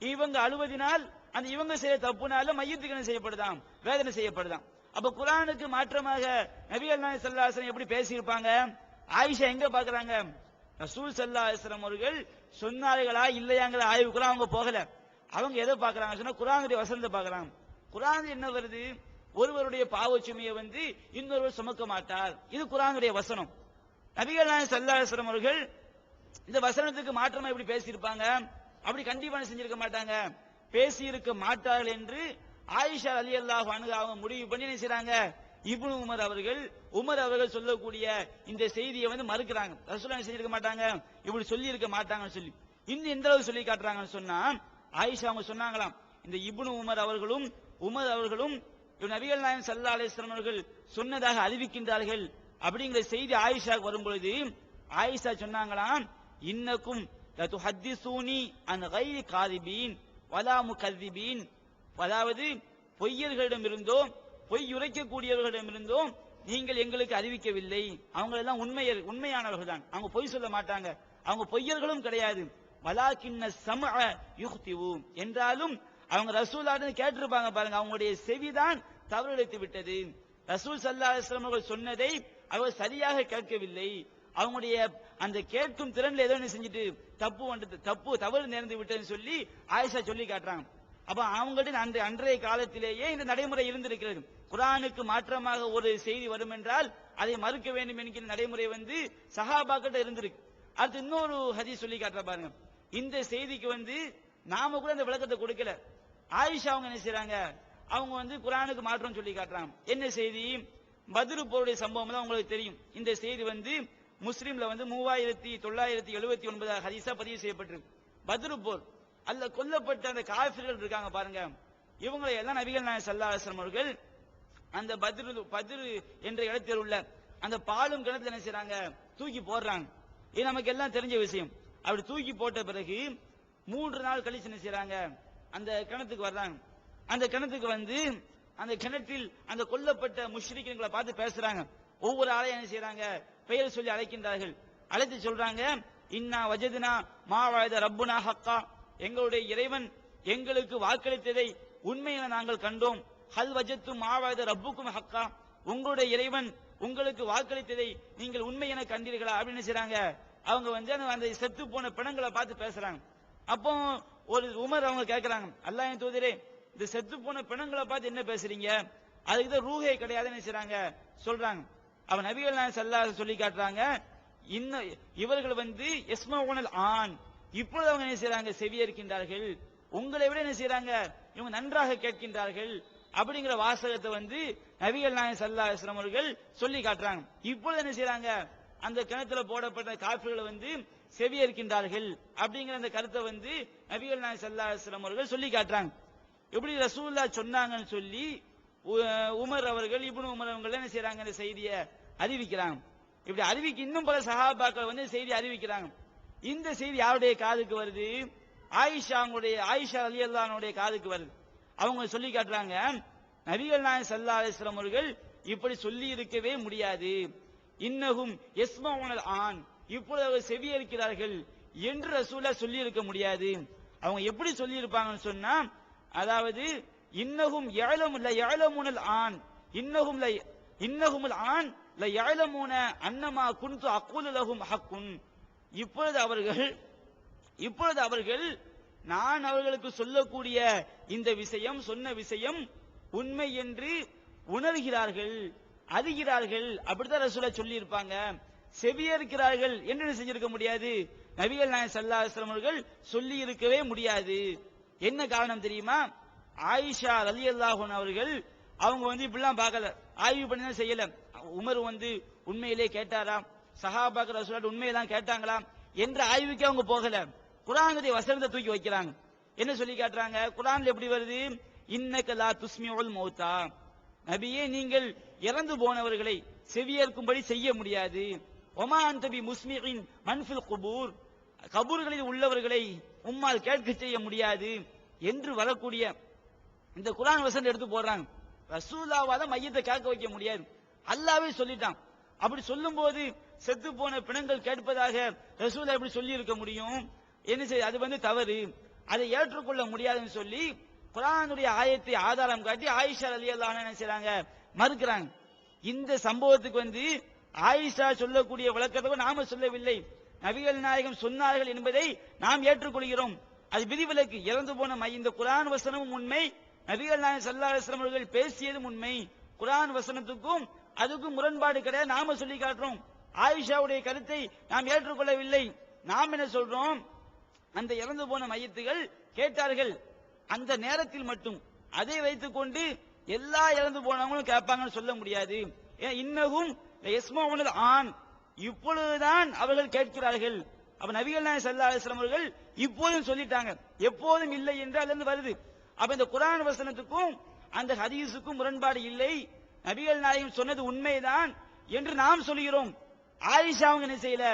இவங்க அழுவதினால் அந்த இவங்க செய்ய தப்புனால மையத்துக்கு என்ன செய்யப்படுதாம், வேதனை செய்யப்படுதாம். அப்ப குர்ஆனுக்கு மாற்றமாக நபிகள் நாயகம் ஸல்லல்லாஹு அலைஹி வஸல்லம் எப்படி பேசியிருப்பாங்க? ஆயிஷா எங்க பாக்குறாங்க, ரசூல் ஸல்லல்லாஹு அலைஹி வஸல்லம் அவர்கள் சொன்னார்களா இல்லையாங்கிற ஆய்வுக்குலாம் அவங்க போகல. அவங்க எதை பாக்குறாங்க சொன்னா குர்ஆனுடைய வசனத்தை பாக்குறாங்க. குர்ஆன் என்ன வருது, ஒருவருடைய பாவச் சுமையை வந்து இன்னொருவர் சுமக்க மாட்டார். இது குர்ஆனுடைய வசனம். நபிகள் நாயகம் ஸல்லல்லாஹு அலைஹி வஸல்லம் அவர்கள் இந்த வசனத்துக்கு மாற்றமா இப்படி பேசியிருப்பாங்க? அப்படி கண்டிப்பா செஞ்சிருக்க மாட்டாங்க, பேசியிருக்க மாட்டார்கள் என்று ஆயிஷா ரலியல்லாஹு அன்ஹா அவங்க முடிவு பண்ணி என்ன செய்றாங்க, இப்னு உமர் அவர்கள் சொல்லக்கூடிய இந்த செய்தியை வந்து மறுக்கிறாங்க. ரசூலுல்லாஹ் செஞ்சிருக்க மாட்டாங்க, இப்படி சொல்லி இருக்க மாட்டாங்கன்னு சொல்லி இன்னும் எந்த அளவு சொல்லி காட்டுறாங்கன்னு சொன்னா, ஆயிஷா அவங்க சொன்னாங்களாம், இந்த இப்னு உமர் அவர்களும் நபிகள் நாயகம் ஸல்லல்லாஹு அலைஹி வஸல்லம் அவர்கள் சொன்னதாக அறிவிக்கின்றார்கள் அப்படிங்கிற செய்தி ஆயிஷாக்கு வரும்பொழுது ஆயிஷா சொன்னாங்களாம், இன்னக்கும் லதுஹத்திஸூனி அன் கைரி காதிபீன் வலா முகذிபீன், அதாவது பொய்யர்களிடமிருந்தோ பொய்யுரைக்கக்கூடியவர்களிடமிருந்தோ நீங்கள் எங்களுக்கு அறிவிக்கவில்லை. அவங்க எல்லாம் உண்மையானவர்கள் தான், அவங்க பொய் சொல்ல மாட்டாங்க, அவங்க பொய்யர்களும் கிடையாது. வலாக்கின்ன சமஅ யுக்திவு, என்றாலும் அவங்க ரசூலான்னு கேட்டிருப்பாங்க பாருங்க, அவங்களுடைய செவிதான் தவறிழைத்து விட்டது. ரசூல் ஸல்லல்லாஹு அலைஹி வஸல்லம் அவர்கள் சொன்னதை அவர் சரியாக கேட்கவில்லை. அவங்களுடைய அந்த கேட்கும் திறன்ல ஏதோ செஞ்சுட்டு தவறு நேர்ந்து விட்டதுன்னு சொல்லி ஆயிஷா சொல்லி காட்டுறாங்க. அப்ப அவங்கள்ட்ட அன்றைய காலத்திலேயே இந்த நடைமுறை இருந்திருக்கிறது. குர்ஆனுக்கு மாற்றமாக ஒரு செய்தி வரும் என்றால் அதை மறுக்க வேண்டும் என்கிற நடைமுறை வந்து சஹாபாக்கிட்ட இருந்திருக்கு. அடுத்து இன்னொரு ஹதீஸ் சொல்லி காட்டுற பாருங்க. இந்த செய்திக்கு வந்து நாம கூட அந்த விளக்கத்தை கொடுக்கல. ஆயிஷா அவங்க என்ன செய்றாங்க, அவங்க வந்து குர்ஆனுக்கு மாற்றம் சொல்லி காட்டுறாங்க. என்ன செய்தி, பத்ரு போருடைய சம்பவம் தான் உங்களுக்கு தெரியும். இந்த செய்தி வந்து முஸ்லிம்ல வந்து 3979 ஹதீஸா பதிவு செய்யப்பட்டிருக்கு. பத்ரு போர், அல்ல கொல்லப்பட்ட அந்த காஃபிர்கள் இருக்காங்க பாருங்க, இவங்களை எல்லாம் நபிகள் நாயகம் ஸல்லல்லாஹு அலைஹி வஸல்லம் அவர்கள் அந்த பத்ரு என்ற இடத்தில் உள்ள அந்த பாலும் கிணத்துல என்ன செய்றாங்க, தூக்கி போடுறாங்க. இது நமக்கு எல்லாம் தெரிஞ்ச விஷயம். அப்படி தூக்கி போட்ட பிறகு 3 நாள் கழிச்சு என்ன செய்றாங்க, அந்த கிணத்துக்கு வர்றாங்க. அந்த கிணத்துக்கு வந்து அந்த கிணற்றில் அந்த கொல்லப்பட்ட முஷ்ரிக்குகளை பார்த்து பேசுறாங்க. ஒவ்வொரு ஆளையும் என்ன செய்றாங்க, பெயர் சொல்லி அழைக்கின்றார்கள். அழைத்து சொல்றாங்க, இன்னா வஜதுனா மா வஅத ரப்புனா ஹக்கா, எங்களுடைய இறைவன் எங்களுக்கு வாக்களித்ததை உண்மையில நாங்கள் கண்டோம். ஹல் வஜத்து மா வஅத ரப்புக்கும் ஹக்கா, உங்களுடைய இறைவன் உங்களுக்கு வாக்களித்ததை நீங்கள் உண்மை என கண்டீர்களா அப்படின்னு செய்றாங்க. அவங்க வந்து அந்த செத்து போன பிணங்களை பார்த்து பேசுறாங்க. அப்போ ஒரு உமர் அவங்க கேட்கிறாங்க, அல்லாஹ்வின் தூதரே, இந்த செத்து போன பிணங்களை பார்த்து என்ன பேசுறீங்க, அதுக்கு தான் ரூஹே கிடையாதுன்னு செய்றாங்க சொல்றாங்க. அவன் நபிகள் நாயகம் ஸல்லல்லாஹு அலைஹி வஸல்லம் சொல்லி காட்டுறாங்க, இவர்கள் வந்து யஸ்மஊனல் ஆன், இப்பொழுது அவங்க என்ன செய்றாங்க, செவியேற்கின்றார்கள், உங்களை விட என்ன செய்றாங்க, இவங்க நன்றாக கேட்கின்றார்கள் அப்படிங்கிற வாசகத்தை வந்து நபிகள் நாயகம் ஸல்லல்லாஹு அலைஹி வஸல்லம் அவர்கள் சொல்லி காட்டுறாங்க. இப்பொழுது என்ன செய்றாங்க, அந்த கிணத்துல போடப்பட்ட காஃபிர்களை வந்து செவியேற்கின்றார்கள் அப்படிங்கிற அந்த கருத்தை வந்து நபிகள் நாயகம் ஸல்லல்லாஹு அலைஹி வஸல்லம் அவர்கள் சொல்லி காட்டுறாங்க. எப்படி ரசூலுல்லாஹ் சொன்னாங்கன்னு சொல்லி உமர் அவர்கள் இப்னு உமர் அவங்க என்ன செய்றாங்க, இந்த செய்தியை அறிவிக்கிறாங்க. இப்படி அறிவிக்க இன்னும் பல சஹாபாக்கள் வந்து செய்தி அறிவிக்கிறாங்க. இந்த செய்தி யாருடைய காதுக்கு வருது, ஆயிஷா ரலியல்லாஹு அன்ஹாவுடைய காதுக்கு வருது. அவங்க சொல்லி காட்டுறாங்க, நபிகள் நாயகம் ஸல்லல்லாஹு அலைஹி வஸல்லம் அவர்கள் இப்படி சொல்லி இருக்கவே முடியாது. இன்னஹும் யஸ்மஊனல் ஆன், இப்பொழுது அவர் செவியேற்கிறார்கள் என்று ரசூலுல்லாஹ் சொல்லி இருக்க முடியாது. அவங்க எப்படி சொல்லி இருப்பாங்கன்னு சொன்னா, அதாவது இன்னஹும் யஅலமுனல் ஆன் இன்னஹுமுல் ஆன் ல யஅலமுன அன்னமா குன்து அக்கூலு லஹும் ஹக்குன். இப்பொழுது அவர்கள் நான் அவர்களுக்கு சொல்லக்கூடிய இந்த விஷயம் சொன்ன விஷயம் உண்மை என்று உணர்கிறார்கள், அறிகிறார்கள். அப்படித்தான் ரசூலுல்லாஹ் சொல்லி இருப்பாங்க. செவியேற்கிறார்கள் என்று செஞ்சிருக்க முடியாது. நபிகள் நாயகம் ஸல்லல்லாஹு அலைஹி வஸல்லம் அவர்கள் சொல்லி இருக்கவே முடியாது. என்ன காரணம் தெரியுமா? ஆயிஷா ரலியல்லாஹு அன்ஹா அவர்கள் அவங்க இப்படிலாம் பார்க்கல, ஆய்வு பண்ணி தான் செய்யல. உமர் உண்மையிலே கேட்டாராம், சஹாபாக்கள் ரசூலுல்லாஹ் உண்மையெல்லாம் கேட்டாங்களா என்ற ஆய்வுக்கு அவங்க போகல. குர்ஆனுடைய வசனத்தை தூக்கி வைக்கிறாங்க. என்ன சொல்லி காட்டுறாங்க? குர்ஆன்ல எப்படி வருது? இன்னக லா துஸ்மிஉல் மௌதா, நபியே நீங்கள் இறந்து போனவர்களை செவியேற்கும்படி செய்ய முடியாது. ஒமா அன்த பி முஸ்மிஇன் மன் ஃபில் குபூர், கபூர்களில் உள்ளவர்களை உம்மால் கேட்க செய்ய முடியாது என்று வரக்கூடிய இந்த குர்ஆன் வசனம் எடுத்து போடுறாங்க. ரசூலுல்லாஹ்வால மையத்தை கேட்க வைக்க முடியாது, அல்லாஹ்வே சொல்லிட்டான். அப்படி சொல்லும்போது செத்து போன பிணங்கள் கேட்பதாக ரசூலுல்லாஹ் எப்படி சொல்லி இருக்க முடியும்? என்ன செய்ய, அது தவறு, அதை ஏற்றுக்கொள்ள முடியாதுன்னு சொல்லி குர்ஆனுடைய ஆயத்தை ஆதாரம் காட்டி ஆயிஷா ரலியல்லாஹு அன்ஹா என்ன செய்றாங்க? மறுக்கிறாங்க. இந்த சம்பவத்துக்கு ஆயிஷா சொல்லக்கூடிய விளக்கத்தை நாம சொல்லவில்லை, நபிகள் நாயகம் சொன்னார்கள் என்பதை நாம் ஏற்றுக்கொள்கிறோம். அது விதிவிலக்கு. இறந்து போன இந்த குர்ஆன் வசனமும் உண்மை, நபிகள் நாயகம் ஸல்லல்லாஹு அலைஹி வஸல்லம் அவர்கள் பேசியதும் உண்மை. குர்ஆன் வசனத்துக்கும் அதுக்கும் முரண்பாடு கிடையாது. நாம சொல்லி காட்டுறோம். ஆயிஷாவுடைய கருத்தை நாம் ஏற்றுக்கொள்ளவில்லை. நாம் என்ன சொல்றோம்? அந்த இறந்து போன மையத்துகள் கேட்டார்கள், அந்த நேரத்தில் மட்டும். அதை வைத்துக் கொண்டு எல்லா இறந்து போனவங்களும் கேட்பாங்கன்னு சொல்ல முடியாது. இன்னகும் யஸ்மஉனல் ஆன், இப்பொழுதுதான் அவர்கள் கேட்கிறார்கள். அப்ப நபிகள் நாயகம் ஸல்லல்லாஹு அலைஹி வஸல்லம் அவர்கள் இப்போதும் சொல்லிட்டாங்க, எப்போதும் இல்லை என்று அதுல இருந்து வருது. அப்ப இந்த குர்ஆன் வசனத்துக்கும் அந்த ஹதீஸுக்கும் முரண்பாடு இல்லை, நபிகள் நாயகம் சொன்னது உண்மைதான் என்று நாம் சொல்கிறோம். ஆயிஷா அவங்க என்ன செய்யல,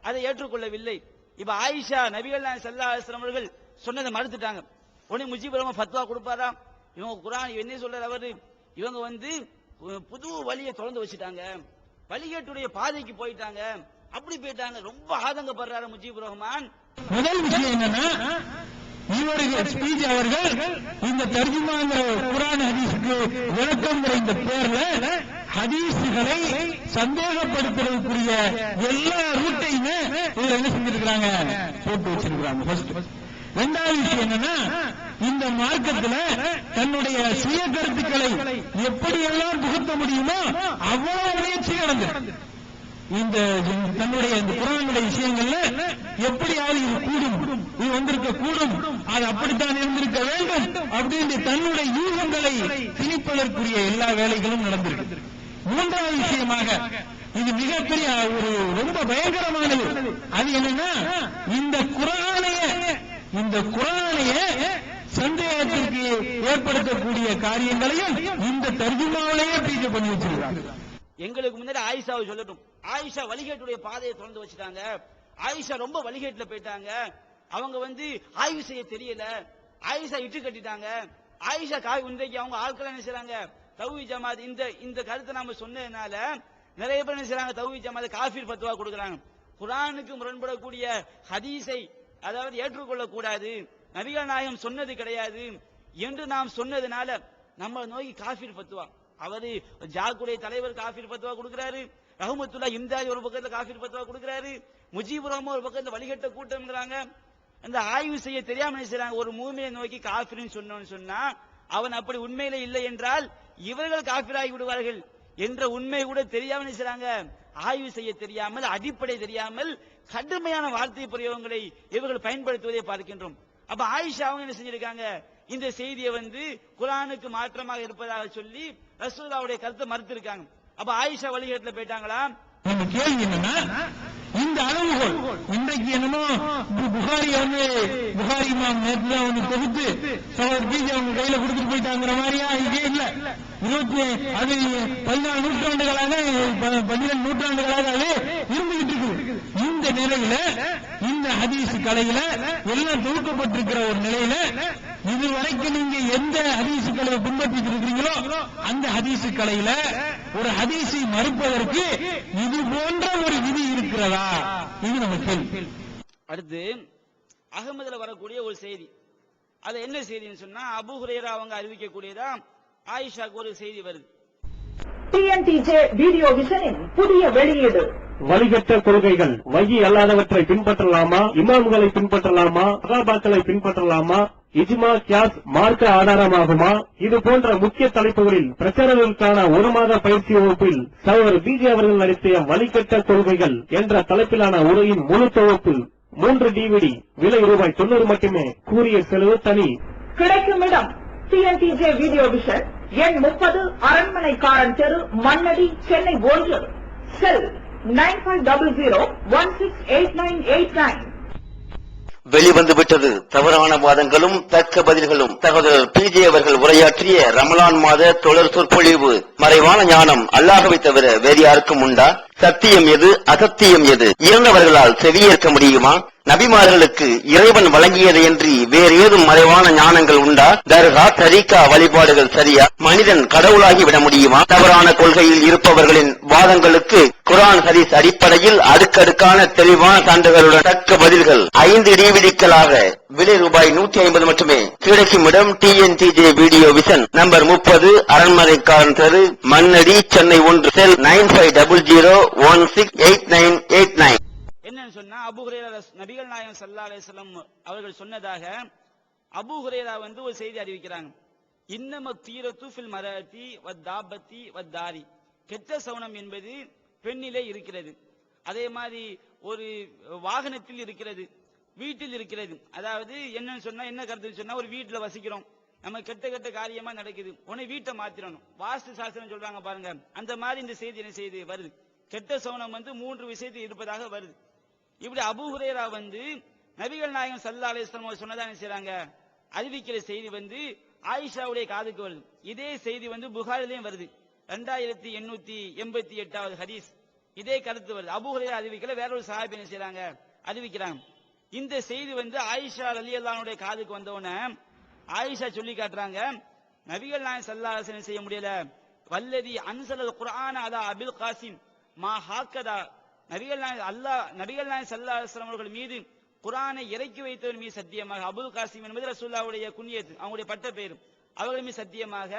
அதை ஏற்றுக்கொள்ளவில்லை. இப்ப ஆயிஷா நபிகள் நாயகம் ஸல்லல்லாஹு அலைஹி வஸல்லம் அவர்கள் சொன்னதை மறுத்துட்டாங்க. உடனே முஜீபுர் ரஹ்மான் ஃபத்வா கொடுப்பாரா, இவங்க குர்ஆன் என்ன சொல்றாரு அவரு, இவங்க புது வழியை திறந்து வச்சுட்டாங்க, வழிகேட்டுடைய பாதைக்கு போயிட்டாங்க, அப்படி போயிட்டாங்க. ரொம்ப ஆதங்கப்படுறாரு முஜீபுர் ரஹ்மான். முதல் விஷயம் என்னன்னா, இவர்கள் ஸ்பீச் அவர்கள் இந்த தர்ஜுமாங்கிற குர்ஆன் ஹதீஸுக்கு விளக்கம்ங்கிற இந்த பேர்ல ஹதீஸுகளை சந்தேகப்படுத்துறதுக்குரிய எல்லா ரூட்டையுமே இதுல என்ன செஞ்சிருக்கிறாங்க, போட்டு வச்சிருக்கிறாங்க. இரண்டாவது விஷயம் என்னன்னா, இந்த மார்க்கத்துல தன்னுடைய சுய கருத்துக்களை எப்படியெல்லாம் புகுத்த முடியுமோ அவ்வளவு முயற்சி நடந்தது. இந்த தன்னுடைய இந்த குர்ஆனுடைய விஷயங்கள்ல எப்படியாவது இது கூடும், இது வந்திருக்க கூடும், அது அப்படித்தான் இருந்திருக்க வேண்டும் அப்படின்னு தன்னுடைய யூகங்களை திணிப்பதற்குரிய எல்லா வேலைகளும் நடந்திருக்கு. மூன்றாவது விஷயமாக இது மிகப்பெரிய ஒரு ரொம்ப பயங்கரமானது. அது என்னன்னா, இந்த குர்ஆனையே சந்தேகத்திற்கு ஏற்படுத்தக்கூடிய காரியங்களையும் இந்த தர்ஜுமாவிலேயே டீச் பண்ணி வச்சிருக்காங்க. எங்களுக்கு முன்னாடி ஆயிஷாவை சொல்லட்டும். ஆயிஷா வழிகேட்டுடைய பாதையை திறந்து வச்சுட்டாங்க. ஆயிஷா ரொம்ப வழிகேட்டுல போயிட்டாங்க. அவங்க ஆய்வு செய்ய தெரியல. ஆயிஷா இட்டு கட்டிட்டாங்க. ஆயிஷா இன்றைக்கு அவங்க ஆட்கள் என்ன செய்றாங்க, தௌஹீத் ஜமாத் இந்த கருத்தை நாம சொன்னதுனால நிறைய பேர் என்ன செய்றாங்க, தௌஹீத் ஜமாத் காஃபிர் ஃபத்வா கொடுக்கறாங்க. குர்ஆனுக்கு முரண்படக்கூடிய ஹதீஸை அதாவது ஏற்றுக்கொள்ள கூடாது, நபிகள் நாயகம் சொன்னது கிடையாது என்று நாம் சொன்னதுனால நம்ம நோக்கி காஃபிர் ஃபத்வா. அவரு ஜாக்குடைய தலைவர் காஃபிர் ஃபத்வா கொடுக்கிறாரு, ரஹ்மத்துல்லாஹ் இம்தாஜ் ஒரு பக்கத்துல காஃபிர் ஃபத்வா கொடுக்கிறாரு, முஜீபுர் ரஹ்மான் ஒரு பக்கத்துல வழிகட்ட கூட்டம்ங்கறாங்க. அந்த ஆய்வு செய்ய தெரியாம செய்றாங்க. ஒரு மூமியை நோக்கி காஃபிர்னு சொன்னா அவன் அப்படி உண்மையிலே இல்லை என்றால் இவர்கள் காஃபிராகி விடுவார்கள் என்ற உண்மை கூட தெரியாம செய்றாங்க. ஆய்வு செய்ய தெரியாமல், அடிப்படை தெரியாமல் கடுமையான வார்த்தை பிரயோகங்களை இவர்கள் பயன்படுத்துவதை பார்க்கின்றோம். அப்ப ஆயிஷா அவங்க என்ன செஞ்சிருக்காங்க, இந்த செய்தியை குர்ஆனுக்கு மாற்றமாக இருப்பதாக சொல்லி ரசூலுல்லாஹ்வுடைய கருத்தை மறுத்திருக்காங்க. அப்ப ஆயிஷா வழிகேட்டுல போயிட்டாங்களா? நம்ம கேள்வி என்னன்னா, இந்த அளவுகோல் இன்றைக்கு என்னமோ புகாரி இமாம் நேற்று தான் தொகுத்து பீஜ அவங்க கையில கொடுத்துட்டு போயிட்டாங்கிற மாதிரியா? இதே இல்ல. 14 நூற்றாண்டுகளாக 12 நூற்றாண்டுகளாக இருந்துகிட்டு இருக்குது. இந்த நிலையில இந்த ஹதீஸ் கலையில எல்லாம் தொகுக்கப்பட்டிருக்கிற ஒரு நிலையில இதுவரைக்கும் நீங்க எந்த ஹதீஸ் கலையை பின்பற்றிட்டு இருக்கிறீங்களோ அந்த ஹதீஸ் கலையில ஒரு ஹதீஸை மறுப்பதற்கு இது போன்ற ஒரு விதி இருக்கிறதா? இது நம்ம கேள்வி. அடுத்து அகமதுல வரக்கூடிய ஒரு செய்தி, அது என்ன செய்தின்னு சொன்னா அபூ ஹுரைரா அவங்க அறிவிக்கக்கூடியதா ஆயிஷாக்கு ஒரு செய்தி வருது. டிஎன்டிஜே வீடியோ விஷனின் புதிய வெளியீடு. வழிகட்ட கொள்கைகள் வகி அல்லாதவற்றை பின்பற்றலாமா, இமாம்களை பின்பற்றலாமா, சஹாபாக்களை பின்பற்றலாமா, இஜ்மா கியாஸ் மார்க்க ஆதாரமாகுமா? இது போன்ற முக்கிய தலைப்புகளில் பிரச்சாரங்களுக்கான ஒரு மாத பயிற்சி வகுப்பில் சகோதரர் பிஜே அவர்கள் நடத்திய வழிகட்ட கொள்கைகள் என்ற தலைப்பிலான உரையின் முழு தொகுப்பு 3 DVD, விலை ₹90 மட்டுமே. கூறிய செலவு தனி. கிடைக்கும் இடம் டிஎன்டிஜே வீடியோ விஷன், எண் 30, அரண்மனைக்காரன் தெரு, மண்ணடி, சென்னை 1. செல் 9500168989. வெளிவந்துவிட்டது தவறான வாதங்களும் தக்க பதில்களும். சகோதரர் பிஜே அவர்கள் உரையாற்றிய ரமலான் மாத தொடர் சொற்பொழிவு. மறைவான ஞானம் அல்லாஹ்வை தவிர வேறு யாருக்கும் உண்டா? சத்தியம் எது, அசத்தியம் எது? இறந்தவர்களால் செவியேற்க முடியுமா? நபிமார்களுக்கு இறைவன் வழங்கியதையன்றி வேறு ஏதும் மறைவான ஞானங்கள் உண்டா? தர்கா, தரீகா வழிபாடுகள் சரியா? மனிதன் கடவுளாகி விட முடியுமா? தவறான கொள்கையில் இருப்பவர்களின் வாதங்களுக்கு குர்ஆன் ஹதீஸ் அடிப்படையில் அடுக்கடுக்கான தெளிவான சான்றுகளுடன் தக்க பதில்கள் 5 DVDக்களாக விலை ₹150 மட்டுமே. கிடைக்கும் இடம் டிஎன்டிஜே வீடியோ விஷன், நம்பர் 30, அரண்மனைக்காரன் தெரு, மண்ணடி, சென்னை 1. செல் 9500168989. என்னன்னு சொன்னா அபூ ஹுரைரா நபிகள் நாயகம் ஸல்லல்லாஹு அலைஹி வஸல்லம் அவர்கள் சொன்னதாக அபூ ஹுரைரா ஒரு செய்தி அறிவிக்கிறாங்க. இன்னம தீரத்து ஃபில் மரஅத்தி வத்தாபத்தி வத்தாரி. கெட்ட சவுனம் என்பது பெண்ணிலே இருக்கிறது, அதே மாதிரி ஒரு வாகனத்தில் இருக்கிறது, வீட்டில் இருக்கிறது. அதாவது என்னன்னு சொன்னா என்ன கருத்துன்னு சொன்னா ஒரு வீட்டுல வசிக்கிறோம், நம்ம கெட்ட கெட்ட காரியமா நடக்குது, உடனே வீட்டை மாத்திரணும், வாஸ்து சாஸ்திரம் சொல்றாங்க பாருங்க, அந்த மாதிரி இந்த செய்தி என்ன செய்து வருது. கெட்ட சவுனம் 3 விஷயத்தில் இருப்பதாக வருது. இப்படி அபூ ஹுரைரா நபிகள் நாயகம் ஸல்லல்லாஹு அலைஹி வஸல்லம் சொன்னதா என்ன செய்றாங்க, அறிவிக்கிற செய்தி ஆயிஷாவுடைய காதுக்கு வருது. இதே செய்தி புகாரிலையும் வருது. 2888வது ஹதீஸ். இதே கருத்து வருது. அபூ ஹுரைரா அறிவிக்கல, வேற ஒரு சஹாபி என்ன செய்றாங்க, அறிவிக்கிறாங்க. இந்த செய்தி ஆயிஷா ரலியல்லாஹு அன்ஹா காதுக்கு வந்தவன ஆயிஷா சொல்லி காட்டுறாங்க, நபிகள் நாயகம் ஸல்லல்லாஹு அலைஹி வஸல்லம் செய்ய முடியல. வல்லதி அன்ஸலல் குர்ஆன அலா அபில் காசிம் மா ஹாக்கதா. நபிகள் நாயகம் ஸல்லல்லாஹு அலைஹி வஸல்லம் அவர்கள் மீது குர்ஆனை இறக்கி வைத்தவர் மீது சத்தியமாக, அபுல் காசிம் என்பது ரசூலுல்லாஹ்வுடைய குன்யத், அவங்களுடைய பட்ட பெயர், அவர்கள் மீது சத்தியமாக,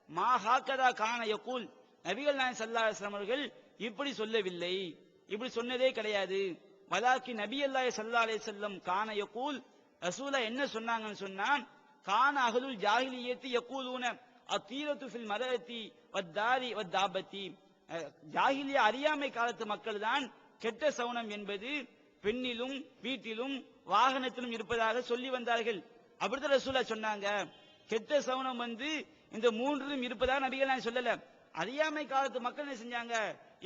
மா ஹாக்கதா கான யகூல், நபிகள் நாயகம் ஸல்லல்லாஹு அலைஹி வஸல்லம் அவர்கள் இப்படி சொல்லவில்லை, இப்படி சொன்னதே கிடையாது. வலாக்கி நபியல்லாஹி ஸல்லல்லாஹு அலைஹி வஸல்லம் கான யகூல், ரசூலா என்ன சொன்னாங்கன்னு சொன்னா, கான அஹ்லுல் ஜாஹிலியத்தி யகூலுன அத்தீரத்து ஃபில் மரஅத்தி வத்தாரி வத்தாபத்தி. ஜாஹிலியா அறியாமை காலத்து மக்கள் தான் கெட்ட சவுனம் என்பது பெண்ணிலும் வீட்டிலும் வாகனத்திலும் இருப்பதாக சொல்லி வந்தார்கள். அப்படித்தான் ரசூலா சொன்னாங்க. கெட்ட சவுனம் இந்த 3லும் இருப்பதாக நபிகள் நாயகம் சொல்லல, அறியாமை காலத்து மக்கள் என்ன செஞ்சாங்க,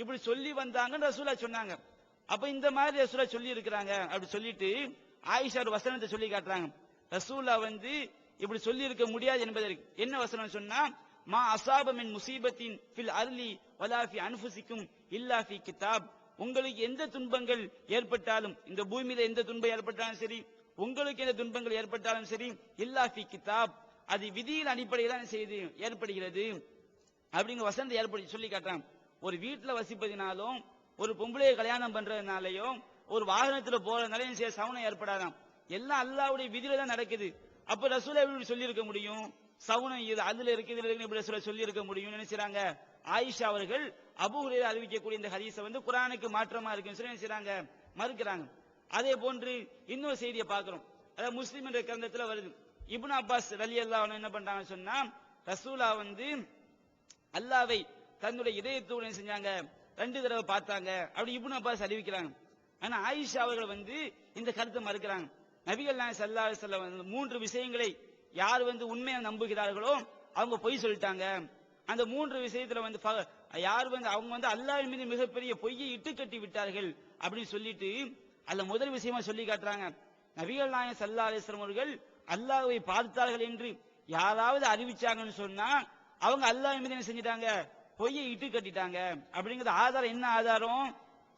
இப்படி சொல்லி வந்தாங்கன்னு ரசூலா சொன்னாங்க. அப்ப இந்த மாதிரி ரசூலா சொல்லி இருக்கிறாங்க. அப்படி சொல்லிட்டு ஆயிஷா ஒரு வசனத்தை சொல்லி காட்டுறாங்க. ரசூலா இப்படி சொல்லி இருக்க முடியாது என்பதற்கு என்ன வசனம் சொன்னா, மா அஸாப மின் முஸீபத்தின் ஃபில் அர்லி வலா ஃபி அன்ஃபுசிக்கும் இல்லா ஃபி கிதாப். உங்களுக்கு எந்த துன்பங்கள் ஏற்பட்டாலும், இந்த பூமியில எந்த துன்பம் ஏற்பட்டாலும் சரி, உங்களுக்கு எந்த துன்பங்கள் ஏற்பட்டாலும் சரி, இல்லா ஃபி கிதாப், அது விதியின் அடிப்படையில் செய்து ஏற்படுகிறது அப்படிங்கிற வசனத்தை ஏற்படுத்தி சொல்லி காட்டுறாங்க. ஒரு வீட்டுல வசிப்பதினாலும், ஒரு பொம்பளையை கல்யாணம் பண்றதுனாலயோ, ஒரு வாகனத்துல போறதுனால சவுனம் ஏற்படாதான், எல்லாம் அல்லாஹ்வுடைய விதியில தான் நடக்குது. அப்ப ரசூலா எப்படி சொல்லி இருக்க முடியும், சவுனம் இது அதுல இருக்கு இதுல இருக்கு இப்படி சொல்லி இருக்க முடியும் நினைச்சாங்க. ஆயிஷா அவர்கள் அபூ ஹுரைரா அறிவிக்கக்கூடிய இந்த ஹதீஸை குர்ஆனுக்கு மாற்றமா இருக்குன்னு சொல்லி நினைச்சாங்க, மறுக்கிறாங்க. அதே போன்று இன்னொரு செய்தியை பார்க்கிறோம். அதாவது முஸ்லிம் என்ற கிரந்தத்துல வருது. இப்னு அப்பாஸ் ரலியல்லாஹு அன்ஹு என்ன பண்றாங்க சொன்னா, ரசூலா அல்லாஹ்வை தன்னுடைய இதயத்தோடு என்ன செஞ்சாங்க, 2 தடவை பார்த்தாங்க அப்படி இப்னு அப்பாஸ் அறிவிக்கிறாங்க. ஆனா ஆயிஷா அவர்கள் இந்த கருத்தை மறுக்கிறாங்க. நபிகள் நாயகம் ஸல்லல்லாஹு அலைஹி வஸல்லம் 3 விஷயங்களை யார் உண்மையை நம்புகிறார்களோ அவங்க பொய் சொல்லிட்டாங்க. அந்த 3 விஷயத்துல யார் அவங்க அல்லாஹ்வின் மீது மிகப்பெரிய பொய்யை இட்டு கட்டி விட்டார்கள் அப்படின்னு சொல்லிட்டு அல்ல முதல் விஷயமா சொல்லி காட்டுறாங்க. நபிகள் நாயகம் ஸல்லல்லாஹு அலைஹி வஸல்லம் அவர்கள் அல்லாஹ்வை பார்த்தார்கள் என்று யாராவது அறிவிச்சாங்கன்னு சொன்னா அவங்க அல்லாஹ்வின் மீது என்ன செஞ்சிட்டாங்க, பொய்யை இட்டு கட்டிட்டாங்க. அப்படிங்கிற ஆதாரம் என்ன ஆதாரம்,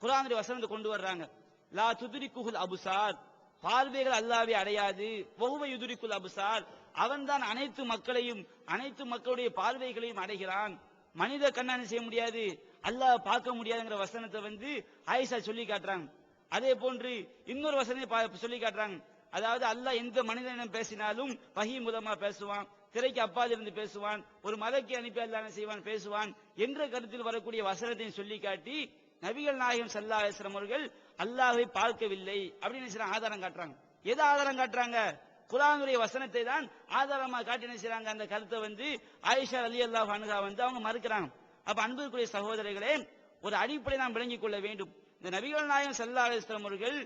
குர்ஆனுடைய வசனத்தை கொண்டு வர்றாங்க. லா துத்ரிகுல் அப்சார், பார்வைகள் அல்லாஹ்வை அடையாது. வஹுவ யுத்ரிகுல் அப்சார், அவன்தான் அனைத்து மக்களையும் அனைத்து மக்களுடைய பார்வைகளையும் அடைகிறான். மனித கண்ணான செய்ய முடியாது, அல்லாஹ் பார்க்க முடியாதுங்கிற வசனத்தை ஆயிஷா சொல்லி காட்டுறாங்க. அதே போன்று இன்னொரு வசனத்தை சொல்லி காட்டுறாங்க. அதாவது அல்லாஹ் எந்த மனிதனிடம் பேசினாலும் வஹி மூலமா பேசுவான், திரைக்கு அப்பால் இருந்து பேசுவான், ஒரு மலைக்கு அனுப்பி அல்லாஹ் செய்வான் பேசுவான் என்ற கருத்தில் வரக்கூடிய வசனத்தை சொல்லி காட்டி நபிகள் நாயகம் ஸல்லல்லாஹு அலைஹி வஸல்லம் அவர்கள் அல்லாஹ்வை பார்க்கவில்லை அப்படின்னு ஆதாரம் காட்டுறாங்க. எதை ஆதாரம் காட்டுறாங்க? குர்ஆனுடைய வசனத்தை தான் ஆதாரமா காட்டி என்ன செய்றாங்க? அந்த கருத்தை ஆயிஷா ரலியல்லாஹு அன்ஹா அவங்க மறுக்கிறாங்க. அப்ப அன்புக்குரிய சகோதரர்களே, ஒரு அடிப்படை நாம் விளங்கிக் கொள்ள வேண்டும். இந்த நபிகள் நாயகம் ஸல்லல்லாஹு அலைஹி வஸல்லம் அவர்கள்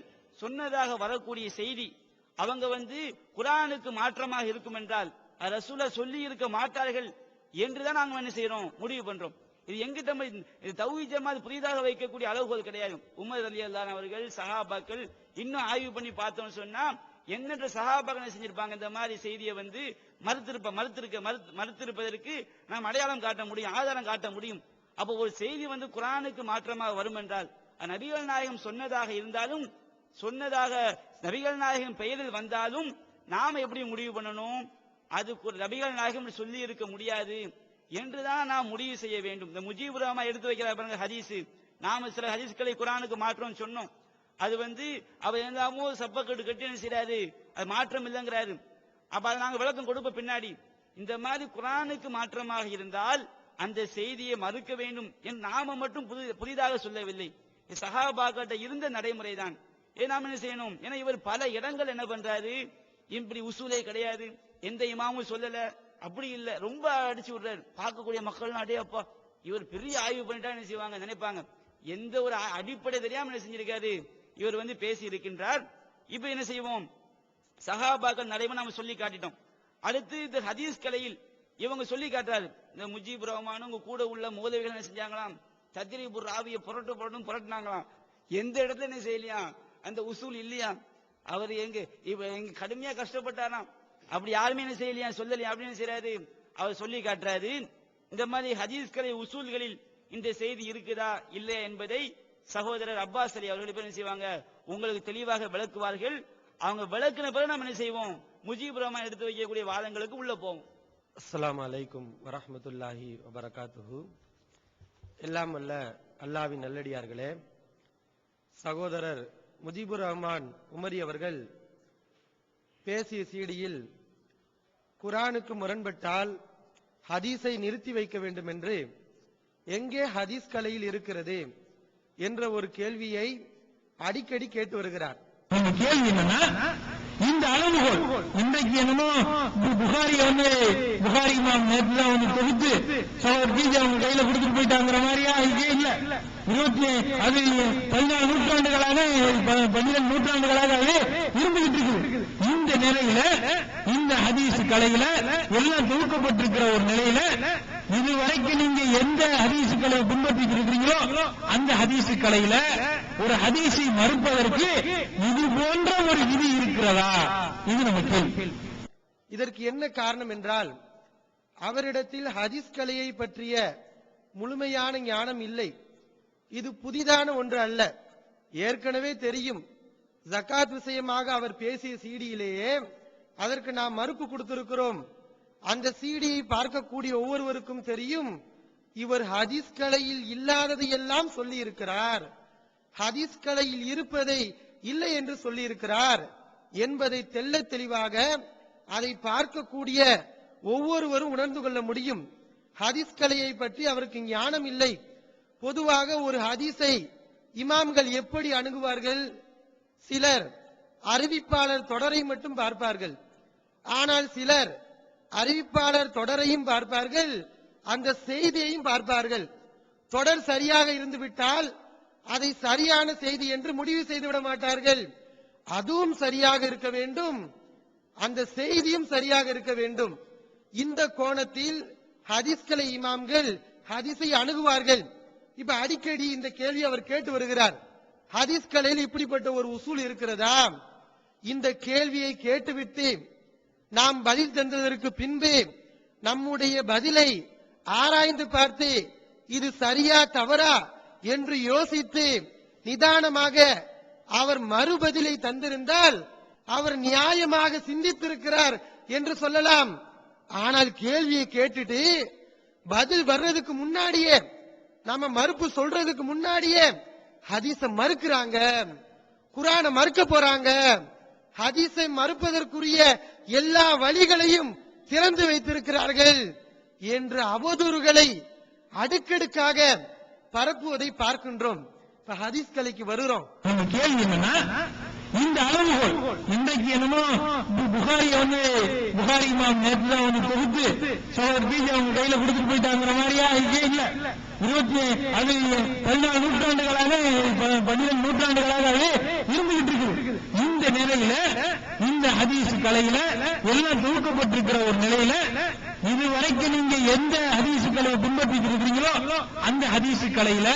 சொன்னதாக வரக்கூடிய செய்தி அவங்க குர்ஆனுக்கு மாற்றமாக இருக்கும் என்றால் ரசூலுல்லாஹ் சொல்லி இருக்க மாட்டார்கள் என்றுதான் நாங்க என்ன செய்யறோம், முடிவு பண்றோம். இது எங்கிட்ட இது தௌஹீத் ஜமாத் புதிதாக வைக்கக்கூடிய அளவுகோல் கிடையாது. உமர் ரலியல்லாஹு அவர்கள், சஹாபாக்கள் இன்னும் ஆய்வு பண்ணி பார்த்தோம்னு சொன்னா எண்ணற்ற சஹாபாக்கள் செஞ்சிருப்பாங்க. இந்த மாதிரி செய்தியை மறுத்திருப்பதற்கு நாம் அடையாளம் காட்ட முடியும், ஆதாரம் காட்ட முடியும். அப்போ ஒரு செய்தி குர்ஆனுக்கு மாற்றமாக வரும் என்றால் நபிகள் நாயகம் சொன்னதாக இருந்தாலும், சொன்னதாக நபிகள் நாயகம் பெயரில் வந்தாலும் நாம எப்படி முடிவு பண்ணணும்? அது நபிகள் நாயகம் சொல்லி இருக்க முடியாது என்றுதான் நாம் முடிவு செய்ய வேண்டும். இந்த முஜீபுர் ரஹ்மான் எடுத்து வைக்கிறார் பாருங்க ஹதீஸ். நாம சில ஹதீஸ்களை குர்ஆனுக்கு மாற்றம் சொன்னோம். அது அவர் எல்லாமோ சப்பக்கட்டு கட்டி என்ன செய்யறாரு, அது மாற்றம் இல்லைங்கிறாரு. அப்ப அதை நாங்க விளக்கம் கொடுப்ப பின்னாடி இந்த மாதிரி குர்ஆனுக்கு மாற்றமாக இருந்தால் அந்த செய்தியை மறுக்க வேண்டும் என்று நாம மட்டும் புதிதாக சொல்லவில்லை. சஹாபாக்கிட்ட இருந்த நடைமுறை தான். நாம் என்ன செய்யணும்? ஏன்னா இவர் பல இடங்கள் என்ன பண்றாரு, இப்படி உசூலே கிடையாது, எந்த இமாமும் சொல்லல, அப்படி இல்ல, ரொம்ப அடிச்சு விடுறாரு. பார்க்கக்கூடிய மக்கள் அடே அப்பா இவர் பெரிய ஆய்வு பண்ணிட்டா என்ன செய்வாங்க நினைப்பாங்க. எந்த ஒரு அடிப்படை தெரியாம என்ன செஞ்சிருக்காரு இவர் பேசி இருக்கின்றார். இப்ப என்ன செய்வோம்? சஹாபாக்கள் நடைமுறை நாம சொல்லி காட்டிட்டோம். அடுத்து இந்த ஹதீஸ் கலையில் இவங்க சொல்லி காட்டுறாரு. இந்த முஜீபுர் ரஹ்மான் உங்க கூட உள்ள மௌலவிகள் என்ன செஞ்சாங்களாம், தத்ரீபுர் ராவிய புரட்டுனாங்களாம். எந்த இடத்துல என்ன செய்யலையா, அந்த உசூல் இல்லையா, அவர் எங்க கடுமையா கஷ்டப்பட்டாராம், அப்படி யாருமே என்ன செய்யலையா, சொல்லலையா அப்படின்னு செய்யறாரு. அவர் சொல்லி காட்டுறாரு. இந்த மாதிரி ஹதீஸ் கலை உசூல்களில் இந்த செய்தி இருக்குதா இல்லையா என்பதை சகோதரர் அப்பாஸ் அலி அவர்கள் என்ன செய்வாங்க, உங்களுக்கு தெளிவாக விளக்குவார்கள். அவங்க விளக்குன பிறகு நம்ம என்ன செய்வோம், முஜீபுர் ரஹ்மான் எடுத்து வைக்கக்கூடிய வாதங்களுக்கு உள்ள போவோம். அஸ்ஸலாமு அலைக்கும் வரஹ்மத்துல்லாஹி வபரகாத்துஹு. எல்லாம் வல்ல அல்லாஹ்வின் நல்லடியார்களே, சகோதரர் முஜீபுர் ரஹ்மான் உமரி அவர்கள் பேசிய சீடியில் குர்ஆனுக்கு முரண்பட்டால் ஹதீஸை நிறுத்தி வைக்க வேண்டும் என்று எங்கே ஹதீஸ் கலையில் இருக்கிறது என்ற ஒரு கேள்வியை அடிக்கடி கேட்டு வருகிறார். கேள்வி என்னன்னா, இந்த அளவுகோல் இன்றைக்கு என்னமோ புகாரி புகாரி இமாம் நேற்றுதான் தொகுத்து சகோதரர் ஜிஜி அவங்க கையில கொடுத்துட்டு போயிட்டாங்கிற மாதிரியா? இது இல்ல. 14 நூற்றாண்டுகளாக 12 நூற்றாண்டுகளாக இருந்துகிட்டு இருக்குது. இந்த நிலையில இந்த ஹதீஸ் கலையில எல்லாம் தொகுக்கப்பட்டிருக்கிற ஒரு நிலையில இதுவரைக்கும் நீங்க எந்த ஹதீஸ் கலையை பின்பற்றிட்டு இருக்கிறீங்களோ அந்த ஹதீஸ் கலையில ஒரு ஹதீஸை மறுப்பதற்கு இது போன்ற ஒரு விதி இருக்கிறதா? இது நம்ம கேள்வி. இதற்கு என்ன காரணம் என்றால், அவரிடத்தில் ஹதீஸ் கலையை பற்றிய முழுமையான ஞானம் இல்லை. இது புதிதான ஒன்று அல்ல, ஏற்கனவே தெரியும். ஜகாத் விஷயமாக அவர் பேசிய சீடியிலேயே அதற்கு நாம் மறுப்பு கொடுத்திருக்கிறோம். அந்த சீடியை பார்க்கக்கூடிய ஒவ்வொருவருக்கும் தெரியும், இவர் ஹதீஸ் கலையில் இல்லாததை எல்லாம் சொல்லி இருக்கிறார், ஹதீஸ் கலையில் இருப்பதை இல்லை என்று சொல்லி இருக்கிறார் என்பதை தெள்ள தெளிவாக அதை பார்க்கக்கூடிய ஒவ்வொருவரும் உணர்ந்து கொள்ள முடியும். ஹதீஸ் கலையை பற்றி அவருக்கு ஞானம் இல்லை. பொதுவாக ஒரு ஹதீஸை இமாம்கள் எப்படி அணுகுவார்கள்? சிலர் அறிவிப்பாளர் தொடரை மட்டும் பார்ப்பார்கள். ஆனால் சிலர் அறிவிப்பாளர் தொடரையும் பார்ப்பார்கள், அந்த செய்தியையும் பார்ப்பார்கள். தொடர் சரியாக இருந்துவிட்டால் அதை சரியான செய்தி என்று முடிவு செய்துவிட மாட்டார்கள். அதுவும் சரியாக இருக்க வேண்டும், அந்த செய்தியும் சரியாக இருக்க வேண்டும். இந்த கோணத்தில் ஹதீஸ்களை இமாம்கள் ஹதீஸை அணுகுவார்கள். இப்ப அடிக்கடி இந்த கேள்வி அவர் கேட்டு வருகிறார், ஹதீஸ் கலையில் இப்படிப்பட்ட ஒரு உசூல் இருக்கிறதா? இந்த கேள்வியை கேட்டுவிட்டு நாம் பதில் தந்ததற்கு பின்பு நம்முடைய பதிலை ஆராய்ந்து பார்த்து இது சரியா தவறா என்று யோசித்து நிதானமாக அவர் மறுபதிலை தந்திருந்தால் அவர் நியாயமாக சிந்தித்திருக்கிறார் என்று சொல்லலாம். ஆனால் கேள்வியை கேட்டுட்டு பதில் வர்றதுக்கு முன்னாடியே, நாம மறுப்பு சொல்றதுக்கு முன்னாடியே ஹதீஸ மறுக்கிறாங்க, குர்ஆனை மறுக்க போறாங்க ஹதீஸை மறுப்பதற்குரிய எல்லா வழிகளையும் திறந்து வைத்திருக்கிறார்கள் என்று அவதூறுகளை அடுக்கடுக்காக பரப்புவதை பார்க்கின்றோம். இப்ப ஹதீஸ் கலைக்கு வருகிறோம். நம்ம கேள்வி என்னன்னா, இந்த அளவுகோல் இன்றைக்கு என்னமோ புகாரிய புகாரி இமாம் நேற்று தான் வந்து தொகுத்து சோழர் பீஜை அவங்க கையில கொடுத்துட்டு போயிட்டாங்கிற மாதிரியா? இதே இல்ல. 14 நூற்றாண்டுகளாக 12 நூற்றாண்டுகளாகவே இருந்துகிட்டு இருக்குது. இந்த நிலையில இந்த ஹதீஸ் கலையில எல்லாம் தொகுக்கப்பட்டிருக்கிற ஒரு நிலையில இதுவரைக்கும் நீங்க எந்த ஹதீஸ் கலையை பின்பற்றிட்டு இருக்கிறீங்களோ அந்த ஹதீஸ் கலையில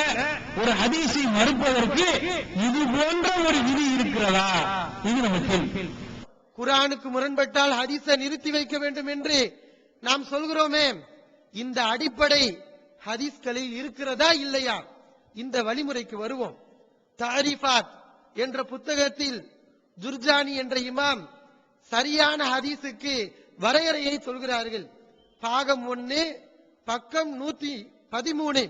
ஒரு ஹதீஸை மறுப்பதற்கு இது போன்ற ஒரு விதி இருக்கிறதா? இது நம்ம கேள்வி. குர்ஆனுக்கு முரண்பட்டால் ஹதீஸை நிறுத்தி வைக்க வேண்டும் என்று நாம் சொல்கிறோமே, இந்த அடிப்படை ஹதீஸ் கலையில் இருக்கிறதா இல்லையா? இந்த வழிமுறைக்கு வருவோம். தாரிஃபாத் என்ற புத்தகத்தில் ஜுர்ஜானி என்ற இமாம் சரியான ஹதீஸுக்கு வரையறையை சொல்கிறார்கள். பாகம் 1 பக்கம் 113.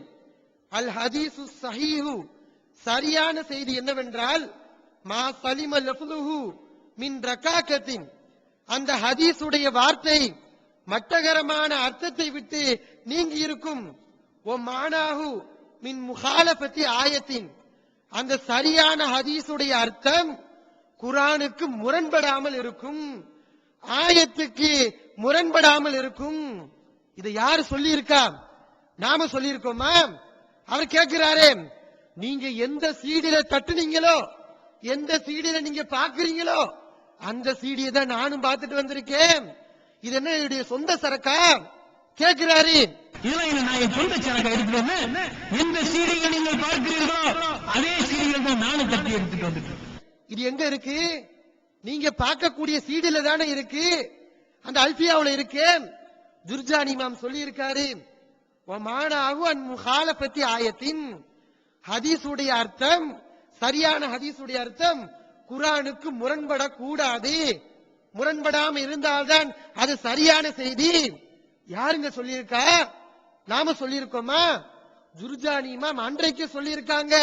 அல் ஹதீசு ஸஹீஹு, சரியான செய்தி என்னவென்றால், மா சலிம லஃப்லுஹு மின் ரகாகத்தின், அந்த ஹதீஸுடைய வார்த்தை மட்டகரமான அர்த்தத்தை விட்டு நீங்கி இருக்கும். ஓ மானாஹு மின் முகாலபத்தி ஆயத்தின், அந்த சரியான ஹதீஸுடைய அர்த்தம் குர்ஆனுக்கு முரண்படாமல் இருக்கும், ஆயத்துக்கு முரண்படாமல் இருக்கும். இதை யாரு சொல்லி இருக்கா? நாம சொல்லி இருக்கோமா? அவர் கேட்கிறாரே, நீங்க எந்த சீடில தட்டுனீங்களோ, எந்த சீடில நீங்க பாக்குறீங்களோ அந்த சீடியை தான் நானும் பார்த்துட்டு வந்திருக்கேன். இது என்ன என்னுடைய சொந்த சரக்கா கேட்கிறாரு. இதெல்லாம் நான் என் சொந்த சரக்கா எடுத்துட்டு எந்த சீடிகள் நீங்கள் பார்க்கிறீர்களோ அதே சீடிகள் தான் நானும் தட்டி எடுத்துட்டு வந்துட்டேன். இது எங்க இருக்கு? நீங்க பார்க்கக்கூடிய சீடில தானே இருக்கு, அந்த அல்பியாவுல இருக்கு. ஜுர்ஜானி இமாம் சொல்லி இருக்காரு, முகாலபத்தி ஆயத்தின், ஹதீஸுடைய அர்த்தம், சரியான ஹதீஸுடைய அர்த்தம் குர்ஆனுக்கு முரண்படக்கூடாது. முரண்படாம இருந்தால்தான் அது சரியான செய்தி. யாருங்க சொல்லியிருக்கா? நாம சொல்லியிருக்கோமா? ஜுர்ஜானி இமாம் அன்றைக்கு சொல்லியிருக்காங்க.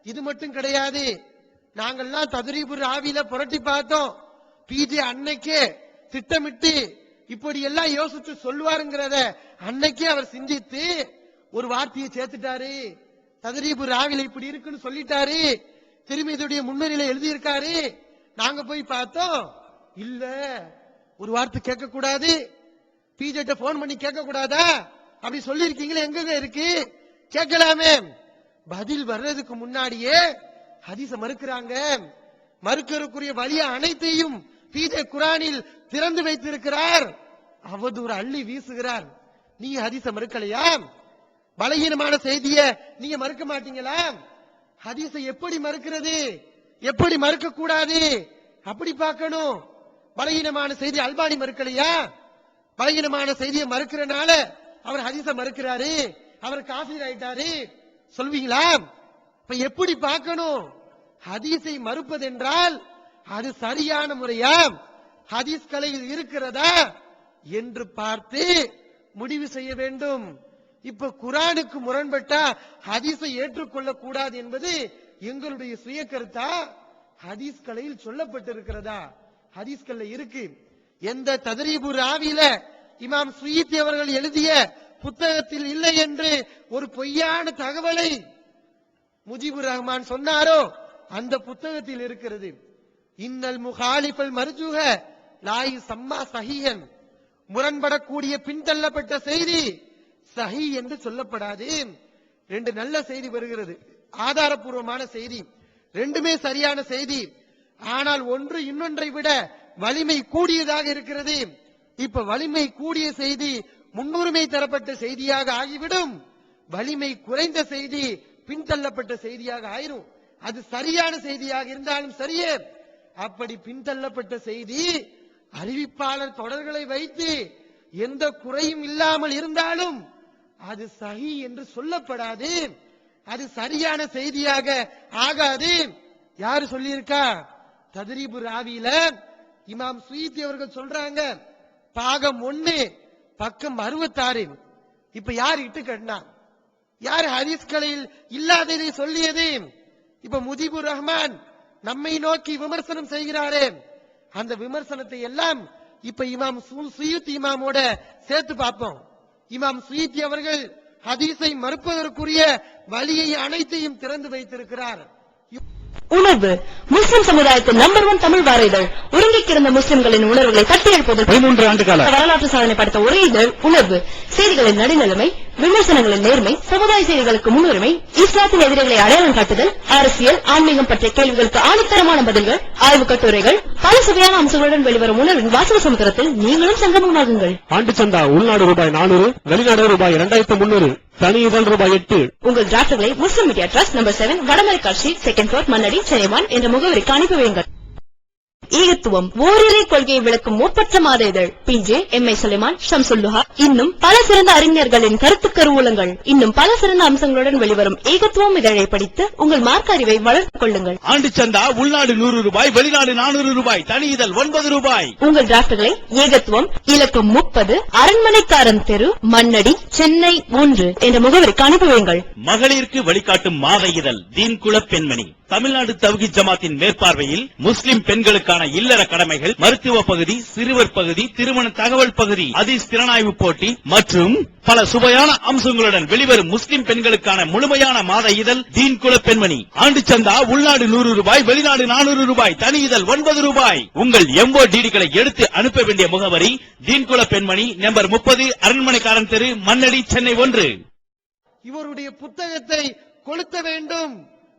இது மட்டும் கிடையாது, நாங்கள்லாம் தத்ரீபு ராவில புரட்டி பார்த்தோம். பிஜே அன்னைக்கே திட்டமிட்டு இப்படி எல்லாம் யோசிச்சு சொல்லுவாருங்கிறத அன்னைக்கே அவர் சிந்தித்து ஒரு வார்த்தையை சேர்த்துட்டாரு. தத்ரீபு ராவில இப்படி இருக்குன்னு சொல்லிட்டாரு, திருமிதியுடைய முன்னுரையில எழுதியிருக்காரு. நாங்க போய் பார்த்தோம், இல்ல ஒரு வார்த்தை கேட்க கூடாது, பிஜேட்ட போன் பண்ணி கேட்க கூடாதா? அப்படி சொல்லி இருக்கீங்களா? எங்க இருக்கு? கேட்கலாமே. பதில் வர்றதுக்கு முன்னாடியே ஹதீஸ மறுக்கிறாங்க. மறுக்கிறதுக்குரிய வழிய அனைத்தையும் பிஜே குர்ஆனில் திறந்து வைத்திருக்கிறார். அவதூறு அள்ளி வீசுகிறார். நீங்க ஹதீஸ மறுக்கலையா? பலகீனமான செய்திய நீங்க மறுக்க மாட்டீங்களா? ஹதீஸை எப்படி மறுக்கிறது, எப்படி மறுக்க கூடாது அப்படி பார்க்கணும். பலகீனமான செய்தி அல்பானி மறுக்கலையா? பலகீனமான செய்தியை மறுக்கிறனால அவர் ஹதீஸ மறுக்கிறாரு, அவர் காஃபிர் ஆயிட்டாரு சொல்வீங்களா? இப்ப எப்படி பார்க்கணும்? ஹதீஸை மறுப்பதென்றால் அது சரியான முறையா, ஹதீஸ் கலையில் இருக்கிறதா என்று பார்த்து முடிவு செய்ய வேண்டும். இப்ப குர்ஆனுக்கு முரண்பட்டா ஹதீஸை ஏற்றுக்கொள்ள கூடாது என்பது எங்களுடைய சுய கருத்தா? ஹதீஸ் கலையில் சொல்லப்பட்டிருக்கிறதா? ஹதீஸ் கலை இருக்கு. எந்த தத்ரீபு ராவில இமாம் சுயீத்தி அவர்கள் எழுதிய புத்தகத்தில் இல்லை என்று ஒரு பொய்யான தகவலை முஜிபுர் ரஹ்மான் சொன்னாரோ அந்த புத்தகத்தில் இருக்கிறது. இன்னல் முகாலிஃபல் மர்ஜூஹ லாயி சம்மா சஹீஹன், முரண்படக்கூடிய பின்தள்ளப்பட்ட செய்தி சஹீ என்று சொல்லப்படாது. 2 நல்ல செய்தி வருகிறது, ஆதாரபூர்வமான செய்தி, ரெண்டுமே சரியான செய்தி. ஆனால் ஒன்று இன்னொன்றை விட வலிமை கூடியதாக இருக்கிறது. இப்ப வலிமை கூடிய செய்தி முன்னுரிமை தரப்பட்ட செய்தியாக ஆகிவிடும், வலிமை குறைந்த செய்தி பின்தள்ளப்பட்ட செய்தியாக ஆயிரும். அது சரியான செய்தியாக இருந்தாலும் சரியே. அப்படி பின்தள்ளப்பட்ட செய்தி அறிவிப்பாளர் தொடர்களை வைத்து எந்த குறையும் இல்லாமல் இருந்தாலும் அது சஹீ என்று சொல்லப்படாது, அது சரியான செய்தியாக ஆகாது. யாரு சொல்லியிருக்கா? தத்ரீபு ராவில இமாம் சுயீத்தி அவர்கள் சொல்றாங்க. பாகம் 1 பக்கம் 66. இப்ப யார் இட்டு கட்டினா? யார் ஹதீஸ் கலையில் இல்லாததை சொல்லியது? இப்ப முஜிபுர் ரஹ்மான் நம்மை நோக்கி விமர்சனம் செய்கிறாரே, அந்த விமர்சனத்தை எல்லாம் இப்ப இமாம் சுயூத்தி இமாமோட சேர்த்து பார்ப்போம். இமாம் சுயூத்தி அவர்கள் ஹதீஸை மறுப்பதற்குரிய வழியை அனைத்தையும் திறந்து வைத்திருக்கிறார். உணர்வு முஸ்லிம் சமுதாயத்தின் நம்பர் 1 தமிழ் வார இதழ். உறங்கிக் கிடந்த முஸ்லிம்களின் உணர்வுகளை தட்டி எழுப்பது 13 ஆண்டு கால வரலாற்று சாதனை படைத்த ஒரே இதழ் உணர்வு. செய்திகளின் நடுநிலைமை, விமர்சனங்களின் நேர்மை, சமுதாய செய்திகளுக்கு முன்னுரிமை, இஸ்லாத்தின் எதிரிகளை அடையாளம் காட்டுதல், அரசியல், ஆன்மீகம் பற்றிய கேள்விகளுக்கு ஆணித்தரமான பதில்கள், ஆய்வுக் கட்டுரைகள், பல சுவையான அம்சங்களுடன் வெளிவரும் உணர்வின் வாசக சமுத்திரத்தில் நீங்களும் சங்கமமாகுங்கள். ஆண்டு சந்தா உள்நாடு ரூபாய் 400, வெளிநாடு ரூபாய் 2300, தனி இதழ் ரூபாய் 8. உங்கள் டிராஃப்ட்களை Muslim media trust number 7 Vadamaraikal street 2nd floor Mannady Chennai 1 என்ற முகவரிக்கு அனுப்பி வையுங்கள். ஈகத்துவம் ஓரிரை கொள்கையை விளக்கும் முற்பற்ற மாத இதழ். PJ, MI சுலைமான், ஷம்சுல்லுஹா, இன்னும் பல சிறந்த அறிஞர்களின் கருத்து கருவூலங்கள், இன்னும் பல சிறந்த அம்சங்களுடன் வெளிவரும் ஈகத்துவம் இதழை படித்து உங்கள் மார்க்க அறிவை வளர்த்துக் கொள்ளுங்கள். ஆண்டு சந்தா உள்நாடு 100 ரூபாய், வெளிநாடு 400 ரூபாய், தனி இதழ் 9 ரூபாய். உங்கள் டிராஃப்ட்களை ஈகத்துவம் இலக்கம் 30 அரண்மனைக்காரன் தெரு மண்ணடி சென்னை 1 என்ற முகவரிக்கு அனுப்பி வையுங்கள். மகளிருக்கு வழிகாட்டும் மாத இதழ் தீன்குல பெண்மணி. தமிழ்நாடு தவ்ஹீத் ஜமாத்தின் மேற்பார்வையில் முஸ்லிம் பெண்களுக்கான இல்லற கடமைகள், மருத்துவ பகுதி, சிறுவர் பகுதி, திருமண தகவல் பகுதி, ஹதீஸ் திறனாய்வு போட்டி மற்றும் பல சுவையான அம்சங்களுடன் வெளிவரும் முஸ்லிம் பெண்களுக்கான முழுமையான மாத இதழ் தீன்குல பெண்மணி. ஆண்டு சந்தா உள்நாடு 100 ரூபாய், வெளிநாடு 400 ரூபாய், தனி இதழ் 9 ரூபாய். உங்கள் MODDகளை எடுத்து அனுப்ப வேண்டிய முகவரி தீன்குல பெண்மணி, நம்பர் 30, அரண்மனைக்காரன் தெரு, மண்ணடி, சென்னை 1. இவருடைய புத்தகத்தை கொளுத்த வேண்டும்.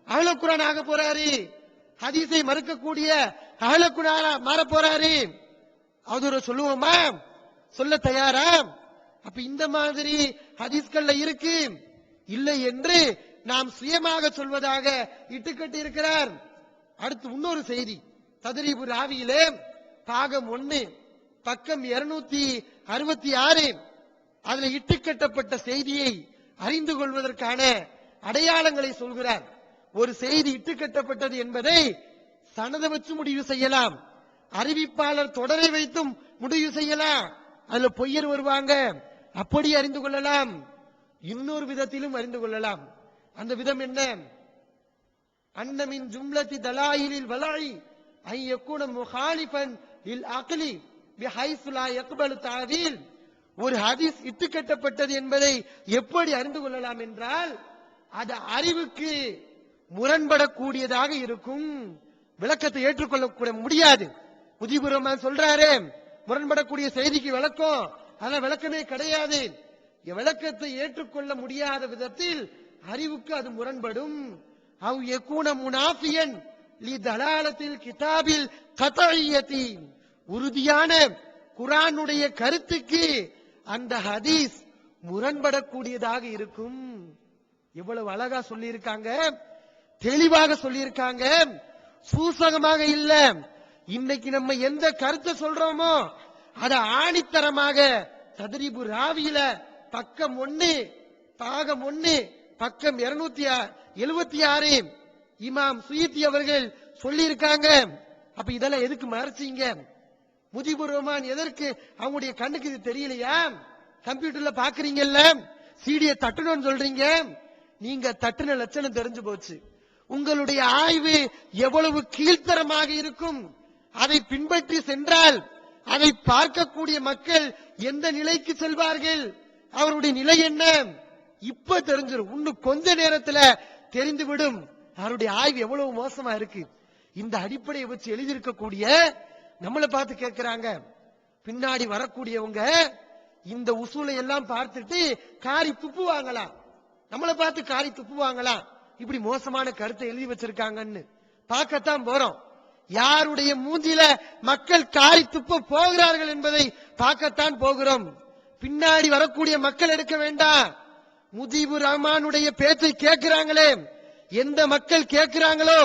அஹ்லுல் குர்ஆன் ஆக போறாரு. ஹதீஸை மறுக்கக்கூடிய அஹ்லுல் குர்ஆன் மாற போறாரு. அவதூறு சொல்லுவோமா? சொல்ல தயாரா? அப்ப இந்த மாதிரி ஹதீஸ்கள்ல இருக்கு இல்லை என்று நாம் சுயமாக சொல்வதாக இட்டுக்கட்டி இருக்கிறார். அடுத்து இன்னொரு செய்தி தத்ரீபு ராவியிலே பாகம் 1 பக்கம் 266 அதுல இட்டுக்கட்டப்பட்ட செய்தியை அறிந்து கொள்வதற்கான அடையாளங்களை சொல்கிறார். ஒரு செய்தி இட்டுக்கட்டப்பட்டது என்பதை சனத வச்சு முடிவு செய்யலாம், அறிவிப்பாளர் தொடரை வைத்தும் முடிவு செய்யலாம், அதுல பொய்யர் வருவாங்க, அப்படி அறிந்து கொள்ளலாம், இன்னொரு விதத்திலும் அறிந்து கொள்ளலாம். அந்த விதம் என்ன? அன்னமின் ஜும்லத்தி தலாயிலில் வலாயி ஐ யக்கூன முகாலிஃபன் லில் அக்லி பிஹைஸ் லா யக்பலு தஅவீல். ஒரு ஹதீஸ் இட்டுக்கட்டப்பட்டது என்பதை எப்படி அறிந்து கொள்ளலாம் என்றால் அது அறிவுக்கு முரண்படக்கூடியதாக இருக்கும். விளக்கத்தை ஏற்றுக்கொள்ள முடியாது. முஜிபுர் ரஹ்மான் சொல்றாரு முரண்படக்கூடிய செய்திக்கு விளக்கம், அதனால விளக்கமே கிடையாது. விளக்கத்தை ஏற்றுக்கொள்ள முடியாத விதத்தில் அறிவுக்கு அது முரண்படும். அவ் யகூன முனாஃபியன் லி தலாலத்தில் கிதாபில் கதஇயதி. உறுதியான குர்ஆனுடைய கருத்துக்கு அந்த ஹதீஸ் முரண்படக்கூடியதாக இருக்கும். எவ்வளவு அழகா சொல்லி இருக்காங்க, தெளிவாக சொல்லி இருக்காங்க, சூசகமாக இல்ல. இன்னைக்கு நம்ம எந்த கருத்தை சொல்றோமோ அத ஆணித்தரமாக தத்ரீபு ராவியில பக்கம் 1 பாகம் 1 பக்கம் 276 இமாம் சுயூத்தி அவர்கள் சொல்லி இருக்காங்க. அப்ப இதெல்லாம் எதுக்கு மறைச்சீங்க? முஜிபுர் ரஹ்மான் எதற்கு அவங்களுடைய கண்ணுக்கு இது தெரியலையா? கம்ப்யூட்டர்ல பாக்குறீங்கல்ல, சீடியை தட்டணும்னு சொல்றீங்க, நீங்க தட்டுன லட்சணம் தெரிஞ்சு போச்சு. உங்களுடைய ஆய்வு எவ்வளவு கீழ்த்தரமாக இருக்கும், அதை பின்பற்றி சென்றால் அதை பார்க்கக்கூடிய மக்கள் எந்த நிலைக்கு செல்வார்கள், அவருடைய நிலை என்ன இப்ப தெரிஞ்சிடும். இன்னும் கொஞ்ச நேரத்துல தெரிந்துவிடும் அவருடைய ஆய்வு எவ்வளவு மோசமா இருக்கு. இந்த அடிப்படையை வச்சு எழுதியிருக்கக்கூடிய நம்மளை பார்த்து கேட்கிறாங்க, பின்னாடி வரக்கூடியவங்க இந்த உசூலை எல்லாம் பார்த்துட்டு காரி துப்பு வாங்கலாம், நம்மளை பார்த்து காரி துப்பு வாங்கலாம், இப்படி மோசமான கருத்தை எழுதி வச்சிருக்காங்கன்னு பார்க்கத்தான் போறோம். யாருடைய மூஞ்சில மக்கள் காரி துப்ப போகிறார்கள் என்பதை பார்க்கத்தான் போகிறோம். பின்னாடி வரக்கூடிய மக்கள் எடுக்க வேண்டாம். முஜிபுர் ரஹ்மானுடைய பேச்சை கேட்கிறாங்களே, எந்த மக்கள் கேட்கிறாங்களோ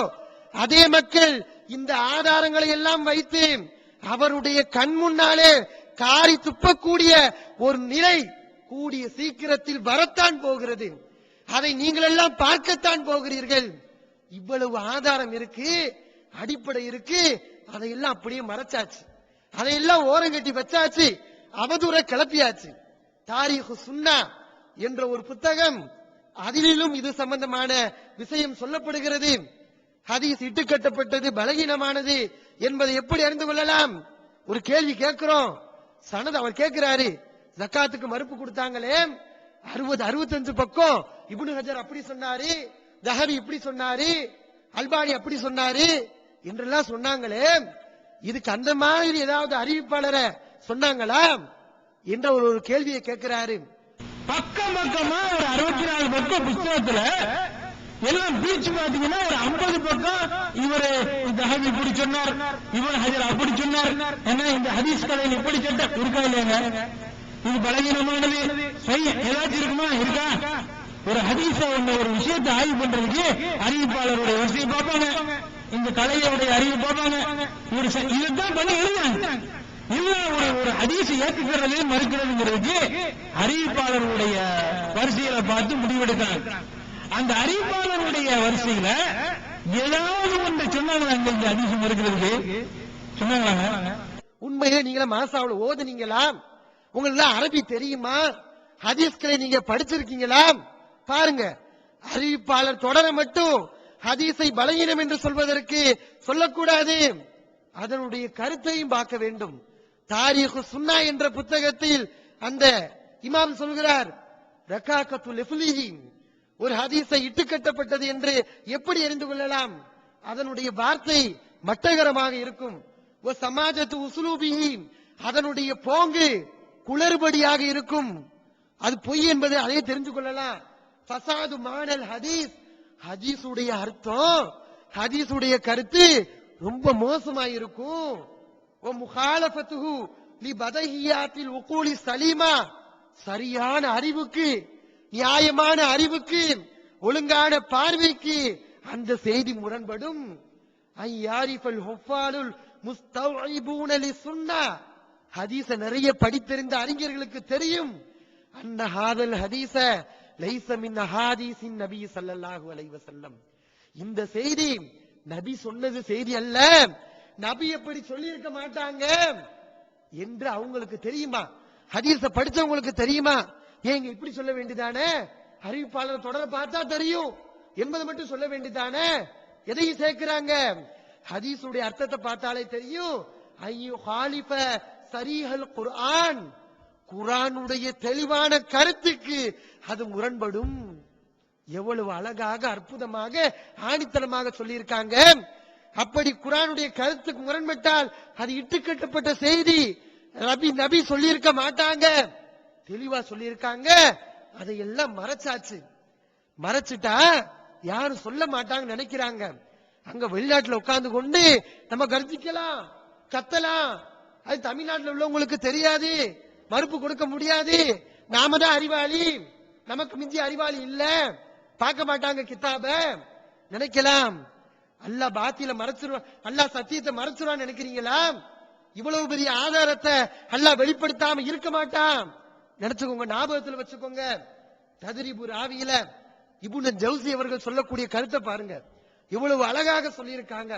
அதே மக்கள் இந்த ஆதாரங்களை எல்லாம் வைத்து அவருடைய கண் முன்னாலே காரி துப்பக்கூடிய ஒரு நிலை கூடிய சீக்கிரத்தில் வரத்தான் போகிறது. அதை நீங்கள் எல்லாம் பார்க்கத்தான் போகிறீர்கள். இவ்வளவு ஆதாரம் இருக்கு, அடிப்படை இருக்கு, அதையெல்லாம் அப்படியே மறைச்சாச்சு, அதையெல்லாம் ஓரங்கட்டி வச்சாச்சு, அவதூற கிளப்பியாச்சு. தாரீஹு சுன்னா என்ற ஒரு புத்தகம், அதிலும் இது சம்பந்தமான விஷயம் சொல்லப்படுகிறது. ஹதீஸ் இட்டுக்கட்டப்பட்டது, பலகீனமானது என்பதை எப்படி அறிந்து கொள்ளலாம்? ஒரு கேள்வி கேட்கிறோம். சனத் அவர் கேட்கிறாரு, ஜக்காத்துக்கு மறுப்பு கொடுத்தாங்களே 65 பக்கம், இப்னு ஹஜர் அப்படி சொன்னாரு, தஹவி இப்படி சொன்னாரு, அல்பானி அப்படி சொன்னாரு என்றெல்லாம் சொன்னாங்களே, இதுக்கு அந்த மாதிரி ஏதாவது அறிவிப்பாளரை சொன்னாங்களா என்ற ஒரு கேள்வியை கேட்கிறாரு. பக்கம் பக்கமா ஒரு 64 பக்கம் புத்தகத்துல எல்லாம் பீச்சு பாத்தீங்கன்னா ஒரு 50 பக்கம் இவரு தஹவி இப்படி சொன்னார், இவன் ஹஜர் அப்படி சொன்னார். ஏன்னா இந்த ஹதீஸ் கதையில் இப்படி சட்டம் இருக்கா இல்லையாங்க? இது பலகீனமானது ஏதாச்சும் இருக்குமா? இருக்கா? ஒரு ஹதீஸ ஒரு விஷயத்தை ஆய்வு பண்றதுக்கு அறிவிப்பாளருடைய வரிசையை பார்ப்பாங்க, இந்த கலையோடைய அறிவு பார்ப்பாங்க, இதுதான் பண்ணி எழுதுறாங்க. இல்ல ஒரு ஹதீஸை ஏற்றுக்கிறது மறுக்கிறதுங்கிறதுக்கு அறிவிப்பாளருடைய வரிசையில பார்த்து முடிவெடுக்கிறாங்க. அந்த அறிவிப்பாளருடைய வரிசையில ஏதாவது ஒன்று சொன்னாங்களா? இந்த ஹதீஸ் மறுக்கிறதுக்கு சொன்னாங்களாங்க? உண்மையிலே நீங்களா மாசாவுல ஓதுனீங்களா? உங்களுக்கு அரபி தெரியுமா? ஹதீஸ்களை நீங்க படிச்சிருக்கீங்களா? பாருங்க, அறிவிப்பாளர் தொடர மட்டும் ஹதீஸை பலகீனம் என்று சொல்வதற்கு சொல்லக்கூடாது, அதனுடைய கருத்தையும் பார்க்க வேண்டும். தாரீஹு சுன்னா என்ற புத்தகத்தில் அந்த இமாம் சொல்கிறார், ரகாகத்துல் இஃப்லிஹி, ஒரு ஹதீஸை இட்டுக்கட்டப்பட்டது என்று எப்படி அறிந்து கொள்ளலாம்? அதனுடைய வார்த்தை மட்டகரமாக இருக்கும். சமாஜத்து உஸ்லூபிஹி, அதனுடைய போங்கு குளறுபடியாக இருக்கும், அது பொய் என்பதை அதை தெரிந்து கொள்ளலாம். ஃபசாது மானல் ஹதீஸ், ஹதீஸுடைய அர்த்தம், ஹதீஸுடைய கருத்து ரொம்ப மோசமாயிருக்கும். முகாலஃபத்துஹு லிபதஹியாத்தில் உகூலி சலீமா, சரியான அறிவுக்கு, நியாயமான அறிவுக்கு, ஒழுங்கான பார்வைக்கு அந்த செய்தி முரண்படும். ஐயாரிஃபல் ஹுஃபாலுல் முஸ்தவ்இபூன லிசுன்னா, ஹதீஸ நிறைய படித்திருந்த அறிஞர்களுக்கு தெரியும், அன்ன ஹாதல் ஹதீஸ லைஸ மின் அஹாதீஸின் நபி ஸல்லல்லாஹு அலைஹி வஸல்லம், இந்த செய்தி நபி சொன்னது செய்தி அல்ல, நபி எப்படி சொல்லி இருக்க மாட்டாங்க என்று அவங்களுக்கு தெரியுமா? ஹதீஸ படிச்சவங்களுக்கு தெரியுமா? ஏங்க இப்படி சொல்ல வேண்டியதானே? அறிவிப்பாளர் தொடர பார்த்தா தெரியும் என்பதை மட்டும் சொல்ல வேண்டியதானே? எதையும் சேர்க்கிறாங்க? ஹதீஸுடைய அர்த்தத்தை பார்த்தாலே தெரியும். ஐயோ ஹாலிஃப சரிஹல் குர்ஆன், குர்ஆனுடைய தெளிவான கருத்துக்கு அது முரண்படும். எவ்வளவு அழகாக அற்புதமாக ஆணித்தனமாக சொல்லியிருக்காங்க. அப்படி குர்ஆனுடைய கருத்துக்கு முரண்பட்டால் அது இட்டுக்கட்டப்பட்ட செய்தி, நபி சொல்லியிருக்க மாட்டாங்க, தெளிவா சொல்லியிருக்காங்க. அதையெல்லாம் மறைச்சாச்சு. மறைச்சிட்டா யாரும் சொல்ல மாட்டாங்க நினைக்கிறாங்க. அங்க வெளிநாட்டுல உட்கார்ந்து கொண்டு நம்ம கர்ஜிக்கலாம், கத்தலாம், அது தமிழ்நாட்டில் உள்ளவங்களுக்கு தெரியாது, மறுப்பு கொடுக்க முடியாது, நாம தான் அறிவாளி, நமக்கு மிஞ்சி அறிவாளி இல்ல, பார்க்க மாட்டாங்க கிதாப நினைக்கலாம். அல்லாஹ் பாத்தில மறைச்சிருவான், அல்லாஹ் சத்தியத்தை மறைச்சிருவான்னு நினைக்கிறீங்களா? இவ்வளவு பெரிய ஆதாரத்தை அல்லாஹ் வெளிப்படுத்தாம இருக்க மாட்டான் நினைச்சுக்கோங்க, ஞாபகத்தில் வச்சுக்கோங்க. தத்ரீபு ராவியில இப்னு ஜௌசி அவர்கள் சொல்லக்கூடிய கருத்தை பாருங்க, இவ்வளவு அழகாக சொல்லியிருக்காங்க.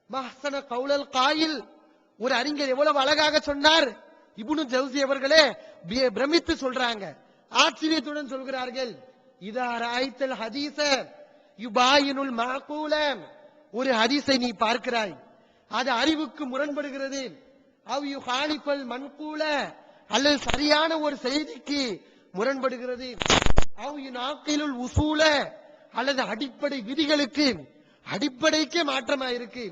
மஹ்சன கௌலல் காயில், ஒரு அறிஞர் எவ்வளவு அழகாக சொன்னார். இப்னு ஜௌசி அவர்களே பிரமித்து சொல்றாங்க, ஆச்சரியத்துடன் சொல்கிறார்கள். இதா ராய்த்தல் ஹதீஸ யுபாயினுல் மாகூல, ஒரு ஹதீஸை நீ பார்க்கிறாய், அது அறிவுக்கு முரண்படுகிறது. அவ் யுகாலிஃபல் மன்கூல, அல்லது சரியான ஒரு செய்திக்கு முரண்படுகிறது. அவ் யுனாகிலுல் உசூல, அல்லது அடிப்படை விதிகளுக்கு, அடிப்படைக்கே மாற்றமாயிருக்கு.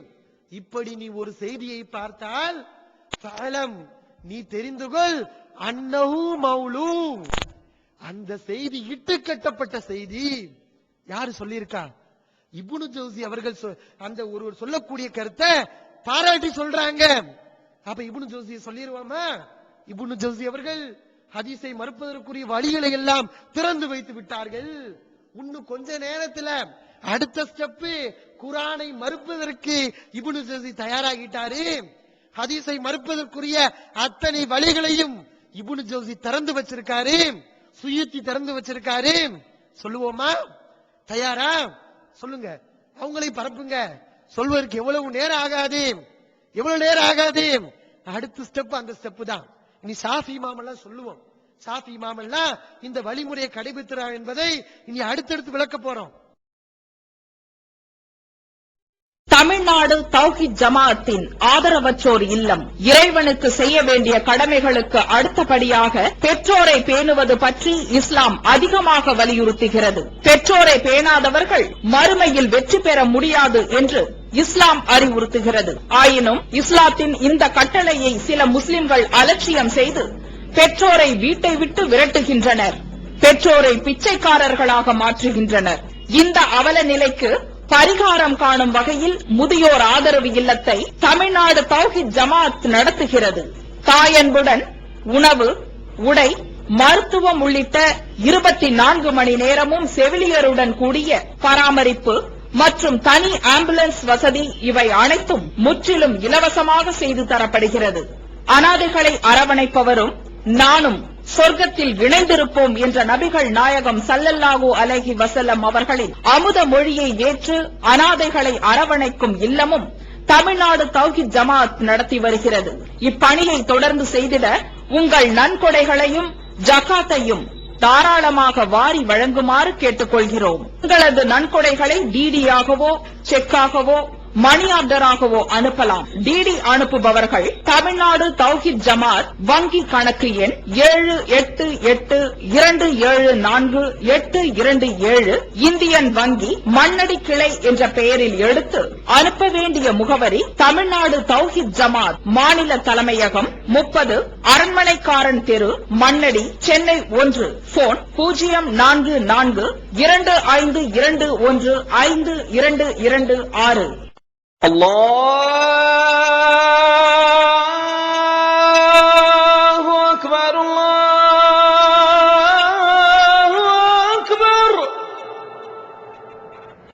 இப்படி நீ ஒரு செய்தியை பார்த்தால் ஃபஅலம், நீ தெரிந்து கொள், அன்னஹு மௌலூ, அந்த செய்தி இட்டு கட்டப்பட்ட செய்தி. யாரு சொல்லியிருக்கா? இப்னு ஜௌசி அவர்கள் அந்த ஒருவர் சொல்லக்கூடிய கருத்தை பாராட்டி சொல்றாங்க. அப்ப இப்னு ஜௌசி சொல்லிடுவாமா? இப்னு ஜௌசி அவர்கள் ஹதீஸை மறுப்பதற்குரிய வழிகளை எல்லாம் திறந்து வைத்து விட்டார்கள். இன்னும் கொஞ்ச நேரத்துல அடுத்த ஸ்டெப் குர்ஆனை மறுப்பதற்கு இப்னு ஜௌசி தயாராகிட்டாரு. ஹதீஸை மறுப்பதற்குரிய அத்தனை வழிகளையும் இப்னு ஜௌசி திறந்து வச்சிருக்காரு, சுயுத்தி திறந்து வச்சிருக்காரு. சொல்லுவோமா? தயாரா? சொல்லுங்க, அவங்களை பரப்புங்க. சொல்வதற்கு எவ்வளவு நேரம் ஆகாது, எவ்வளவு நேரம் ஆகாது. அடுத்த ஸ்டெப் அந்த ஸ்டெப் தான். இனி ஷாஃபி இமாம் எல்லாம் சொல்லுவோம். ஷாஃபி இமாம் எல்லாம் இந்த வழிமுறையை கடைபிடிக்கிறார் என்பதை இனி அடுத்தடுத்து விளக்க போறோம். தமிழ்நாடு தௌஹீத் ஜமாஅத்தின் ஆதரவற்றோர் இல்லம் இறைவனுக்கு செய்ய வேண்டிய கடமைகளுக்கு அடுத்தபடியாக பெற்றோரை பேணுவது பற்றி இஸ்லாம் அதிகமாக வலியுறுத்துகிறது. பெற்றோரை பேணாதவர்கள் மறுமையில் வெற்றி பெற முடியாது என்று இஸ்லாம் அறிவுறுத்துகிறது. ஆயினும் இஸ்லாத்தின் இந்த கட்டளையை சில முஸ்லிம்கள் அலட்சியம் செய்து பெற்றோரை வீட்டை விட்டு விரட்டுகின்றனர், பெற்றோரை பிச்சைக்காரர்களாக மாற்றுகின்றனர். இந்த அவல நிலைக்கு பரிகாரம் காணும் வகையில் முதியோர் ஆதரவு இல்லத்தை தமிழ்நாடு தௌஹீத் ஜமாஅத் நடத்துகிறது. தாயன்புடன் உணவு, உடை, மருத்துவம் உள்ளிட்ட 24 மணி நேரமும் செவிலியருடன் கூடிய பராமரிப்பு மற்றும் தனி ஆம்புலன்ஸ் வசதி இவை அனைத்தும் முற்றிலும் இலவசமாக செய்து தரப்படுகிறது. அனாதைகளை அரவணைப்பவரும் நானும் சொர்க்கத்தில் இணைந்திருப்போம் என்ற நபிகள் நாயகம் ஸல்லல்லாஹு அலைஹி வஸல்லம் அவர்களின் அமுத மொழியை ஏற்று அனாதைகளை அரவணைக்கும் இல்லமும் தமிழ்நாடு தௌஹீத் ஜமாஅத் நடத்தி வருகிறது. இப்பணியை தொடர்ந்து செய்திட உங்கள் நன்கொடைகளையும் ஜகாத்தையும் தாராளமாக வாரி வழங்குமாறு கேட்டுக்கொள்கிறோம். உங்களது நன்கொடைகளை டிடியாகவோ செக்காகவோ மணி ஆர்டராகவோ அனுப்பலாம். டிடி அனுப்புபவர்கள் தமிழ்நாடு தௌஹீத் ஜமாஅத் வங்கி கணக்கு எண் 7882748827 இந்தியன் வங்கி மண்ணடி கிளை என்ற பெயரில் எடுத்து அனுப்ப வேண்டிய முகவரி தமிழ்நாடு தௌஹீத் ஜமாஅத் மாநில தலைமையகம் 30 அரண்மனைக்காரன் தெரு, மண்ணடி, சென்னை 1. போன் 044252152226. Allah